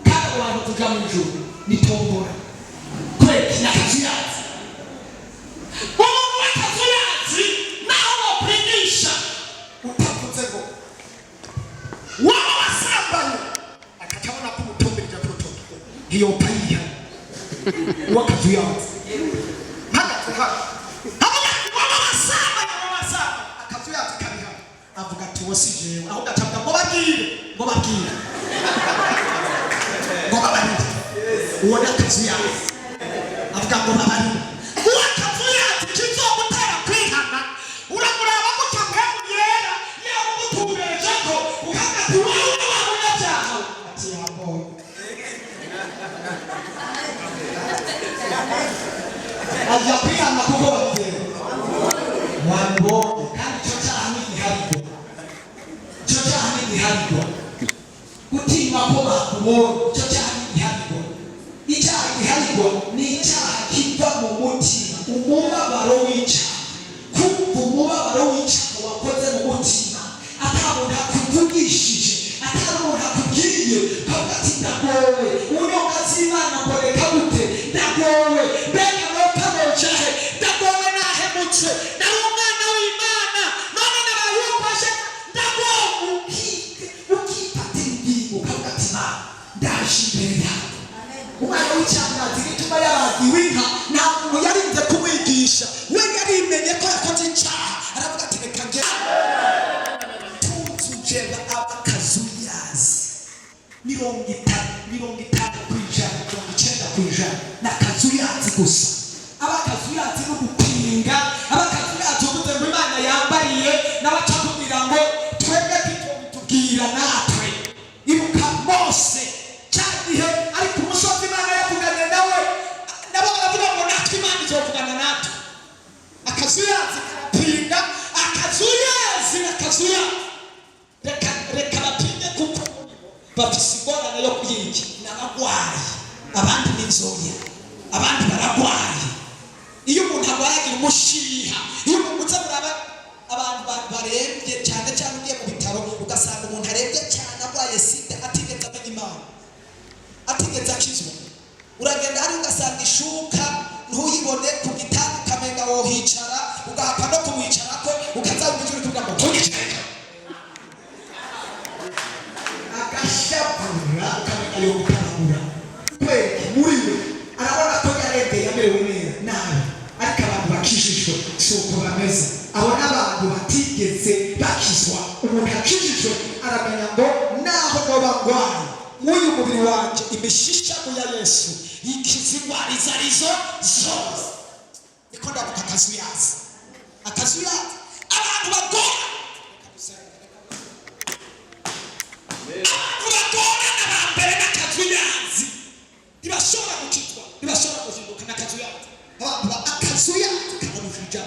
kandi abo bantu tuja mu ijuru nitombora kweki n'akazuyazi umuntu w'akazuyazi naho wokwigisha utavuze ngo waba wasambanye akacabona ko umutumbirije ku rutoki ntiyopa yiha uw'akazuyazi mpagaze hano waba wasambanye akazuyazi kari hano avuga ati uwo si jewe aho gacavuga ngo babwire uwo ni akazuyazi avuga ngo babarire uw'akazuyazi kizomutera kwihana uramuraba gutya mpemuyera yaba umutumbereje ko ukavuga ati wowe w'umunyabyaha ati yambonye ajya kwihana kuko babigera wambonye kandi icyo cyaha n'igiharigwa gutinya ko bakubonye icyo cyaha n'igiharigwa icyaha giharigwa ni icyaha kiva mu mutima umubabaro w'icyaha kumva umubabaro w'icyaha wakoze mu mutima atamuntu akuvugishije atamuntu akubwiye kavuga ati ndagowe unyonga z'Imana mboneka gute ndagowe mbega nokabojahe ndagowe nahemutse nari umwana w'Imana none nabayumvashe ndagowe ukifatira ingingo kavuga ati Imana amazi karapinga akazuyazi n'akazuya reka bapinge kuko bafise ingorane yo kuyiki n'abagwayi abandi n'inzoya abandi baragwaye iyo umuntu agwaye agira umushiha iyo umuntu uza muraba abantu barembye cyane cyane ugiye mu bitaro ugasanga umuntu arembye cyane agwaye sida atigeze amenya Imana atigeze akizwa uragenda hari ugasanga ishuka ntuyibone ku gitanda ukamenga wohicara ugahapa no kumwicarako ukazaba ujuri kugira ngo tugicareka agashabura ukamenya yo gutabura kweki muri we arabona ko yarembeye yamerewe neza nawe ariko abantu bakijijwe si uko bameze abona abantu batigeze bakizwa umuntu akijijwe aramenya ngo naho noba ngwaye nk'uyu mubiri wanje imishishamu ya Yesu ikiza indwara izo arizo zose niko ndavuga akazuyazi abantu bagora n'abambere n'akazuyazi ntibashobora gukizwa ntibashobora guhinduka n'akazuyazi akazuyazi kararuhija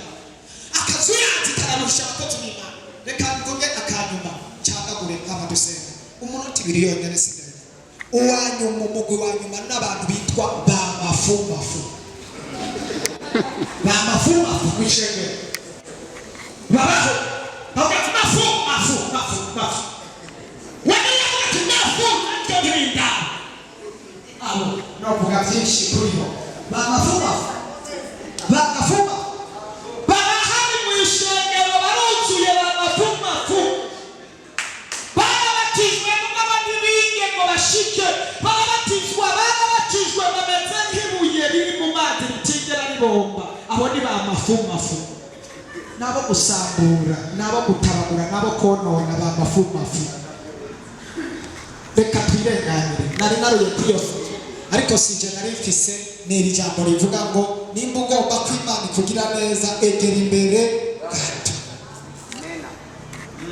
akazuyazi kararuhija abakozi b'Imana reka mvuge akanyuma cyangagure abadusenga umunota ibiri yonyine sigaye uwanyuma umugwi wanyuma n'abantu bitwa ba mafumafu kwishenge babaho bagati mafu wani yabati mafu ndabinda abo no kuvuga byinshi kuri bo ba mafumafu barahari mu ishengero baruzuye ba mafumafu barabatijwe n'abandi binge ngo bashike barabatijwe bameze nk'ibuye riri mu mazi ritigera ribomba abo ni ba mafumafu nabo gusambura nabo gutabagura nabo konona ba mafumafu reka twirenganire nari naruye kwiyofa ariko sije nari mfise n'iri jambo rivuga ngo nimba ugomba kw'Imana kugira neza egera imbere gato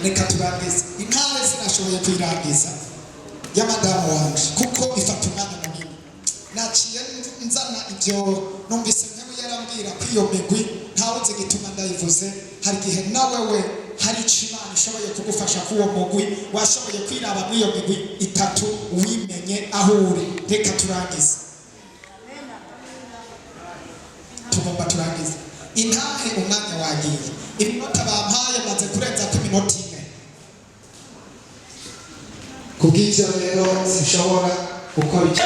reka turangize intare sinashoboye kwirangiza ya madamu wanje kuko ifata umwanya munini naciye nzana ibyo numvise nkawe yarambwira ko iyo migwi ntawuzi gituma ndayivuze hari gihe nawe we hari Imana ishoboye kugufasha kuwo mugwi washoboye kwiraba muri iyo migwi itatu wimenye aho uri reka turangize tugomba turangize intahe umwanya wagiye iminota bampaye maze kurenza ko iminota ine kubw'ibyo rero sinshobora gukora icyo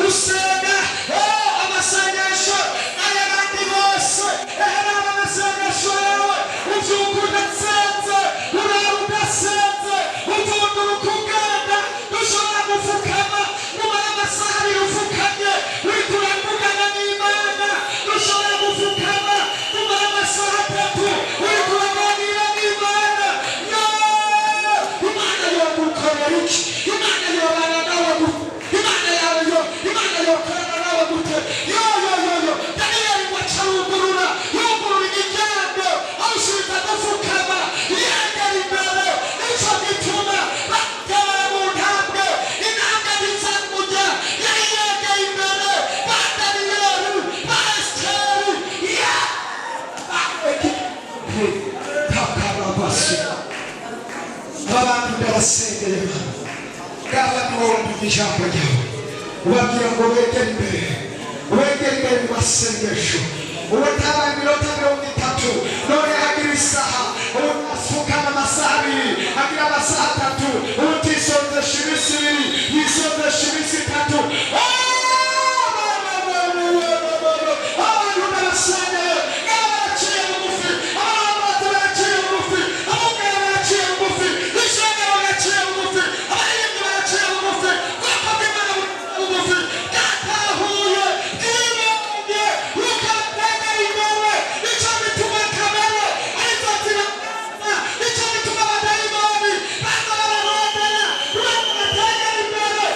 usanga amasengesho ay'abandi bose amasengesho yawe ubyuka udasenze urara udasenze uvundura ukugenda ushobora gupfukama numara amasaha abiri upfukamye uriko uravugana n'Imana ushobora gupfukama numara amasaha atatu uriko uraganira n'Imana Imana yogukorera iki Imana yobana nawe Imana yawe Imana yokorana nawe gute Danieli wacharugurura imiryango awusubiza gupfukama yegera imbere nicyo gituma batera mu ntambwe intambwe ntizamujya yari yegera imbere ba Daniyeli ba Esiteri abantu ndabasengeye ngaba ni wowe mvuga ijambo ryawe ubabwira ngo wegere imbere mu masengesho ubutabaye iminota 30 none hagira isaha ubasukana amasaha abiri hagira amasaha 3 ubutisondesha iminsi ibiri yisondesha iminsi 3 abantu ndabasengeye ngaba baraciye bugufi abantu baraciye bugufi abungana baraciye bugufi ishengero baraciye bugufi abaririmbyi baraciye bugufi ubwoko bw'Imana bugufi datahuye ibonye ukatega imbere nicyo bituma kamere arizo ziragana nicyo bituma abadayimoni baza bararondera bagatega imbere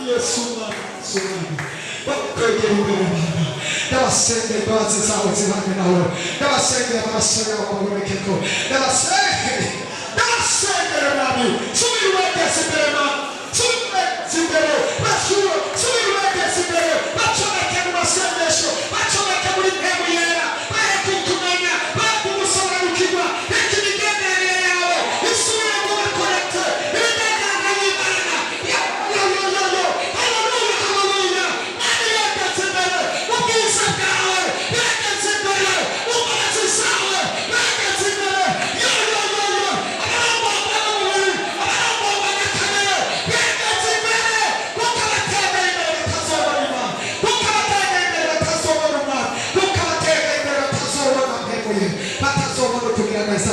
Yesu bakwegera imbere ndabasengera imbabazi zawe zibane nawe ndabasengera amaraso yawe abonekeko ndabasengera nabi subira wegeze imbere Mana subira wegeze imbere bashure subira wegeze imbere bacomeke mu masengesho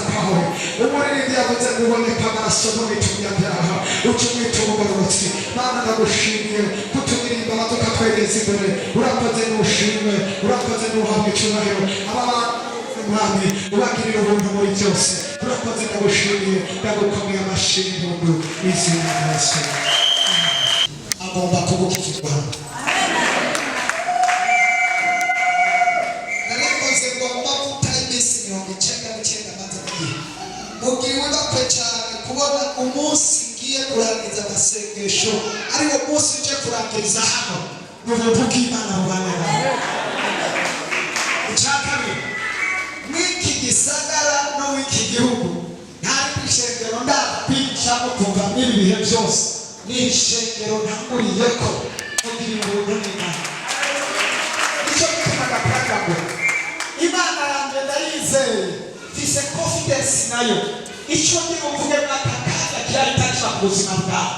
kwawe umuririmbyi yavuze ngo uboneka amaraso n'umitumye byaha utumwita umugororotsi Mana ndagushimiye kuturirimba amaduka twegeze imbere urakoze n'ushimwe urakoze n'uhabwa icyubahiro aba Mwami ubagirira ubuntu muri byose urakoze ndagushimiye ndagukomeye amashyi n'impundu n'izina rya Yesu agomba kubukizwa narakoze ngo amavuta y'iminsi 99 amaze mubwiwe bakwe cyane kubona umunsi ngiye kurangiza amasengesho ariwo munsi nje kurangiriza hano n'ubuntu bw'Imana bubane nawe icyakabiri n'iki gisagara no w'iki gihugu ntari kwishengero ndakwicamo kuva n'ibi bihe byose n'ishengero ntanguriye ko kugira ubuntu n'Imana nicyo gituma ndakuraga ngo Imana yanjye ndayizeye mfise confidence nayo icyo ndi buvuge mwaka kaza kirahita ku buzima bwawe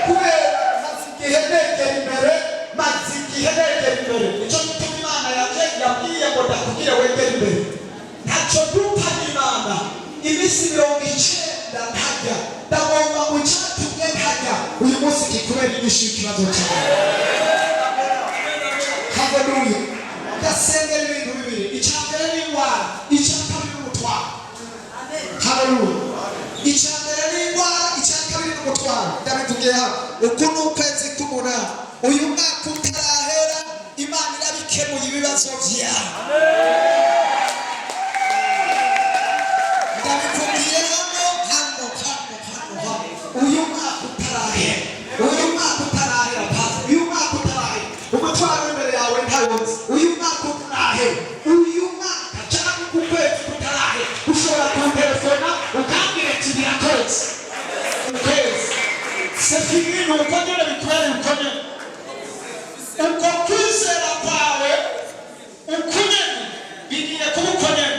kubera maze igihe negera imbere icyo gituma Imana yanjye yabwiye ngo ndakubwire wegere imbere ntacyo dupfa n'Imana iminsi 90 ntajya ndagomba mu cyatumye ntajya uyu munsi kikubera inyinshi y'ikibazo cyawe haleluya ndasengera ibintu bibiri icya mbere n'indwara icya kabiri n'umutwaro haleluya icya mbere n'indwara icya kabiri n'umutwaro ndabivugiye hano uku ni ukwezi k'umunani uyu mwaka utarahera Imana irabikemuye ibibazo byawe ndabivugiye hano uyu mwaka utarahera uyu mwaka umutwaro imbere yawe ntawuzi uyu mwaka utarahera uyu mwaka cyangwa ku kwezi utarahera ushobora kunterefona ukambwira ati birakoze ukwezi sefiri ni uko nyine bitwara uko nyine uko kwizera kwawe uko nyine bigiye kuba uko nyine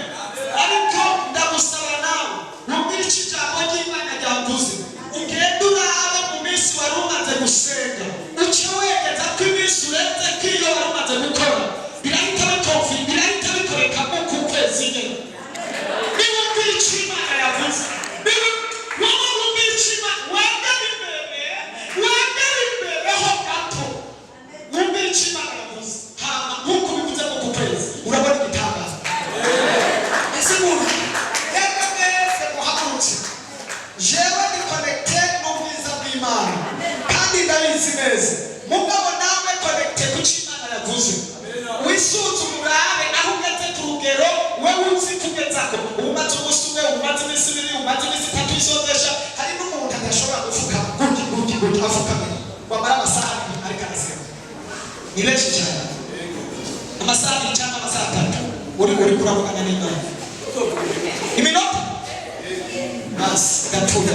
ariko ndagusaba nawe wumvire iki jambo ry'Imana ryavuze ugende uraba mu minsi wari umaze gusenga uce wegeza ko iminsi uretse ko iyo wari umaze gukora birahita bikoreka uku kwezi nyine niba wumvire icyo Imana yavuze wowe wumvire icyo Imana wegere imbere ho gato wumvire icyo Imana yavuze hama nk'uko bivuze mu kwezi urabona igitangaza ese muntu reka mwese muhagurutse jewe ni connecte n'ubwiza bw'Imana kandi ndabizi neza mugabo nawe connecte ku cyo Imana yavuze wisuzuma urabe aho ugeze ku rugero wewe uzi kugezako umaze umunsi umwe umaze iminsi ibiri umaze iminsi 3 isozesha hari n'umuntu adashobora gufuka gutya afukamye wamara amasaha ariko arasenga ni benshi cyane amasaha 2 cyangwa amasaha 3 uri kuravugana n'Imana iminota basi gatuda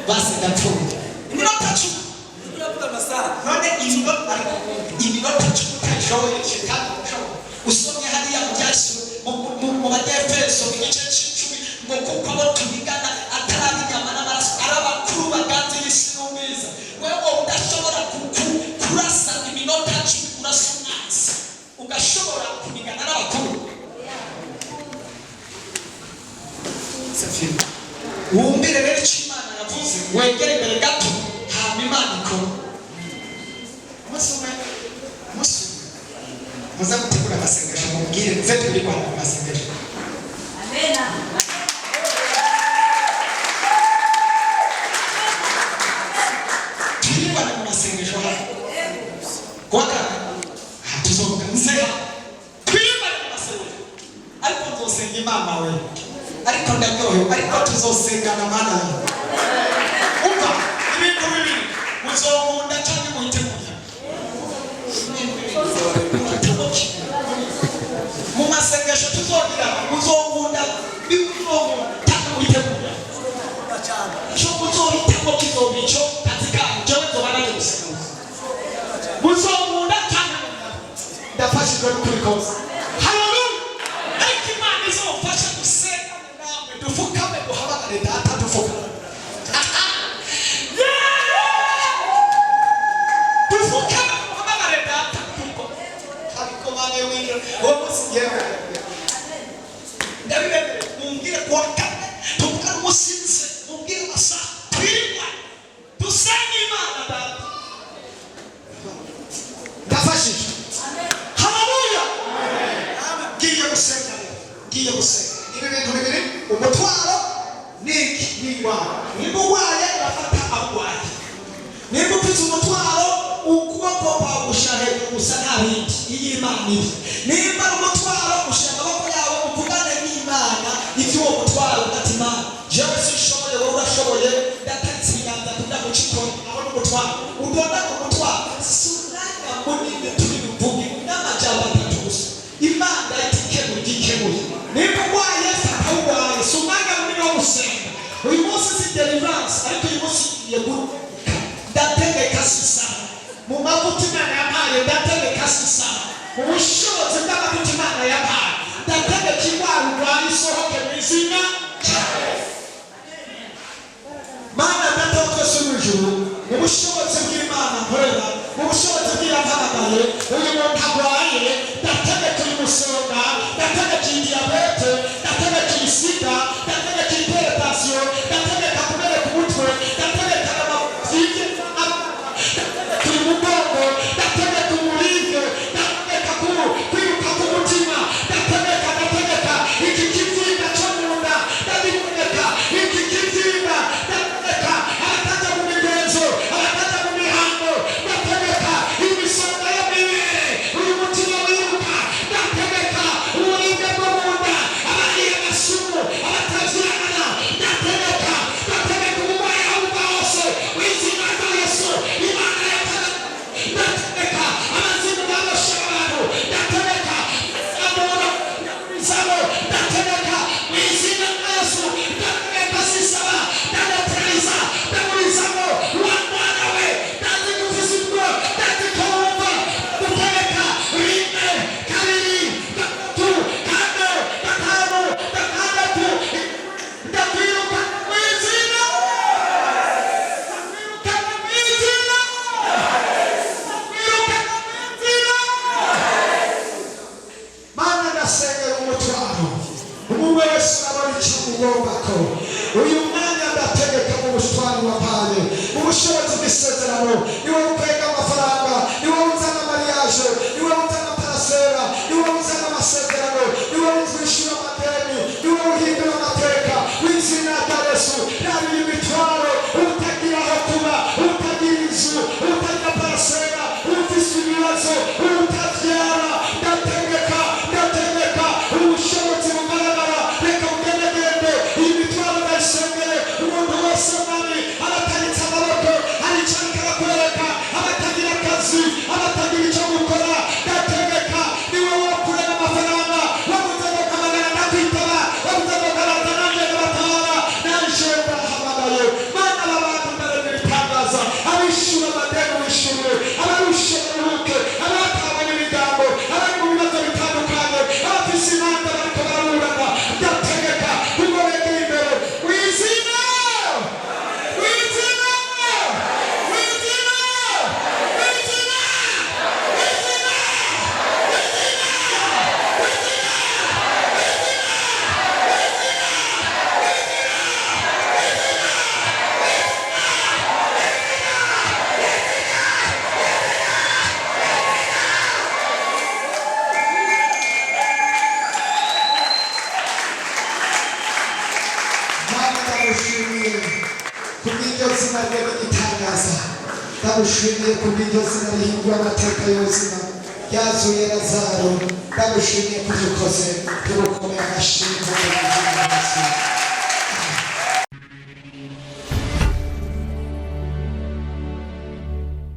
basi gatuda iminota 10 uravuga amasaha none iminota 10 utashoboye shitani usomye hariya mu byasho mu badefeso igice cy'icumi ngo kuko abo tubigana atari inyama n'amaraso ari abakuru baganze y'isi n'ubwiza wewe udashobora kurasa iminota 10 kurasa umwanzi ugashobora kubigana n'abakuru wumbire rero icyo Imana yavuze wegere imbere gato hama Imana ikora umunsi muza gutegura amasengesho mubwire muze turi kwanda amasengesho amena turi mu masengesho hano kwaka tuzovuga nzera turi mu masengesho ariko nzosenga Imana we ariko ndanyoye ariko tuzosengana Mana umva ibintu bibiri muzomunda cyane muhitegura mu masengesho tuzogira muzomunda bimuzomunda cyane muhitegura cyo muzohitamo kizobico katika jewe zobana gusenga muzomunda cyane ndafashijwe n'ukuri kose haleluya ariko Imana izofasha gusenga namwe dufukame guhabagare data dufukame dufukame guhabagare data ariko Mana yewe uwo musi yewe ndabirebe mu tubwire kuwa kane tubwire umusinze tubwire amasaha twirirwa dusenge Imana data ndafashije haleluya ngiye gusenga ngiye gusenga ibi bintu bibiri umutwaro niki n'indwara niba urwaye urafata arwaye niba ufite umutwaro ukuboko kwawe gushyira hejuru gusa nta bindi iyi Imana iri niba ari umutwaro ushyira amaboko yawe uvugane n'Imana iby'uwo mutwaro ugati Imana jewe sinshoboye wowe urashoboye ndataritse ibiganza kujya gucikora aho n'umutwaro udonda ku mutwaro si umwanya munini turi buvuge n'amajambo atatu gusa Imana itikemuye igikemuye niba urwaye fata urwaye si umwanya munini wo gusenga uyu munsi si deliverance ariko uyu munsi ngiye ndategeka sisa mu mavuta Imana yampaye ndategeka sisa mu bushobozi bw'amavuta Imana yampaye ndategeka indwara urwaye isohoke mu izina rya Yesu. Mana data wa twese mu ijuru mu bushobozi bw'Imana nkorera mu bushobozi bw'irampamagaye uyu muntu arwaye ndategeka uyu musonga ndategeka iyi diyabete ndategeka iyi sida ndategeka iyi hypertension ndategeka kumeneka umutwe ndategeka amavide turi mu bwongo ndategeka umuribwe ndategeka kwiruka k'umutima ndategeka iki kibyimba cyo mu nda ndabitegeka iki kibyimba ndategeka abataja mu migenzo abataja mu mihango ndategeka imisonga y'amabere uyu mutima wiruka ndategeka uburibwe bwo mu nda abariye amasumu abatavyarana ndategeka umurwayi aho uva hose w'izina rya Yesu Imana ndategeka amazina y'abasha abantu ndategeka izabo ndategeka mu izina rya Yesu ndategeka sisaba ndategeza ndamurizamo wandana we ndazigufise ubwo ndazikumva ndategeka rimwe kabiri gatatu kane gatanu gatandatu ndakwiruka mu izina Mana ndasengera umutwaro umwe wese urabona icyo umugombako uyu mwanya ndategeka mu butwari wampaye mu bushobozi bw'isezerano niwe ukwega amafaranga niwe uzana mariage niwe uzana parasera niwe uzana amasezerano niwe uzwishyura amadeni niwe uhindura amateka w'izina rya Yesu yari imitwaro utagira aho kuba utagira inzu utagira parasera ufise ibibazo utabyara ndategeka ubushobozi bugaragara reka bugendagende iyi mitwaro ndayisengere umuntu wese mwami abataritse amaboko aricarika bakwereka abatagira akazi abatagira icyo gukora ndategeka niwe wakurega amafaranga wabuze gukamagana ndakwitaba wabuze gukaraza nanjye ndabatabara nanje ndahamagaye Mana abantu ndaremera ibitangaza abishyura amadeni wishyure abarushe baruhuke abatabona ibigambo abari mu bibazo bitandukanye abafise imanda bariko baraburana ndategeka kuko begera imbere wizina kubw'iryo zina rye ry'igitangaza ndagushimiye kubw'iryo zina rihindura amateka y'ubuzima ryazuye Lazaro ndagushimiye kubyo ukoze byo gukomera amashimwe mu izina rya Yesu.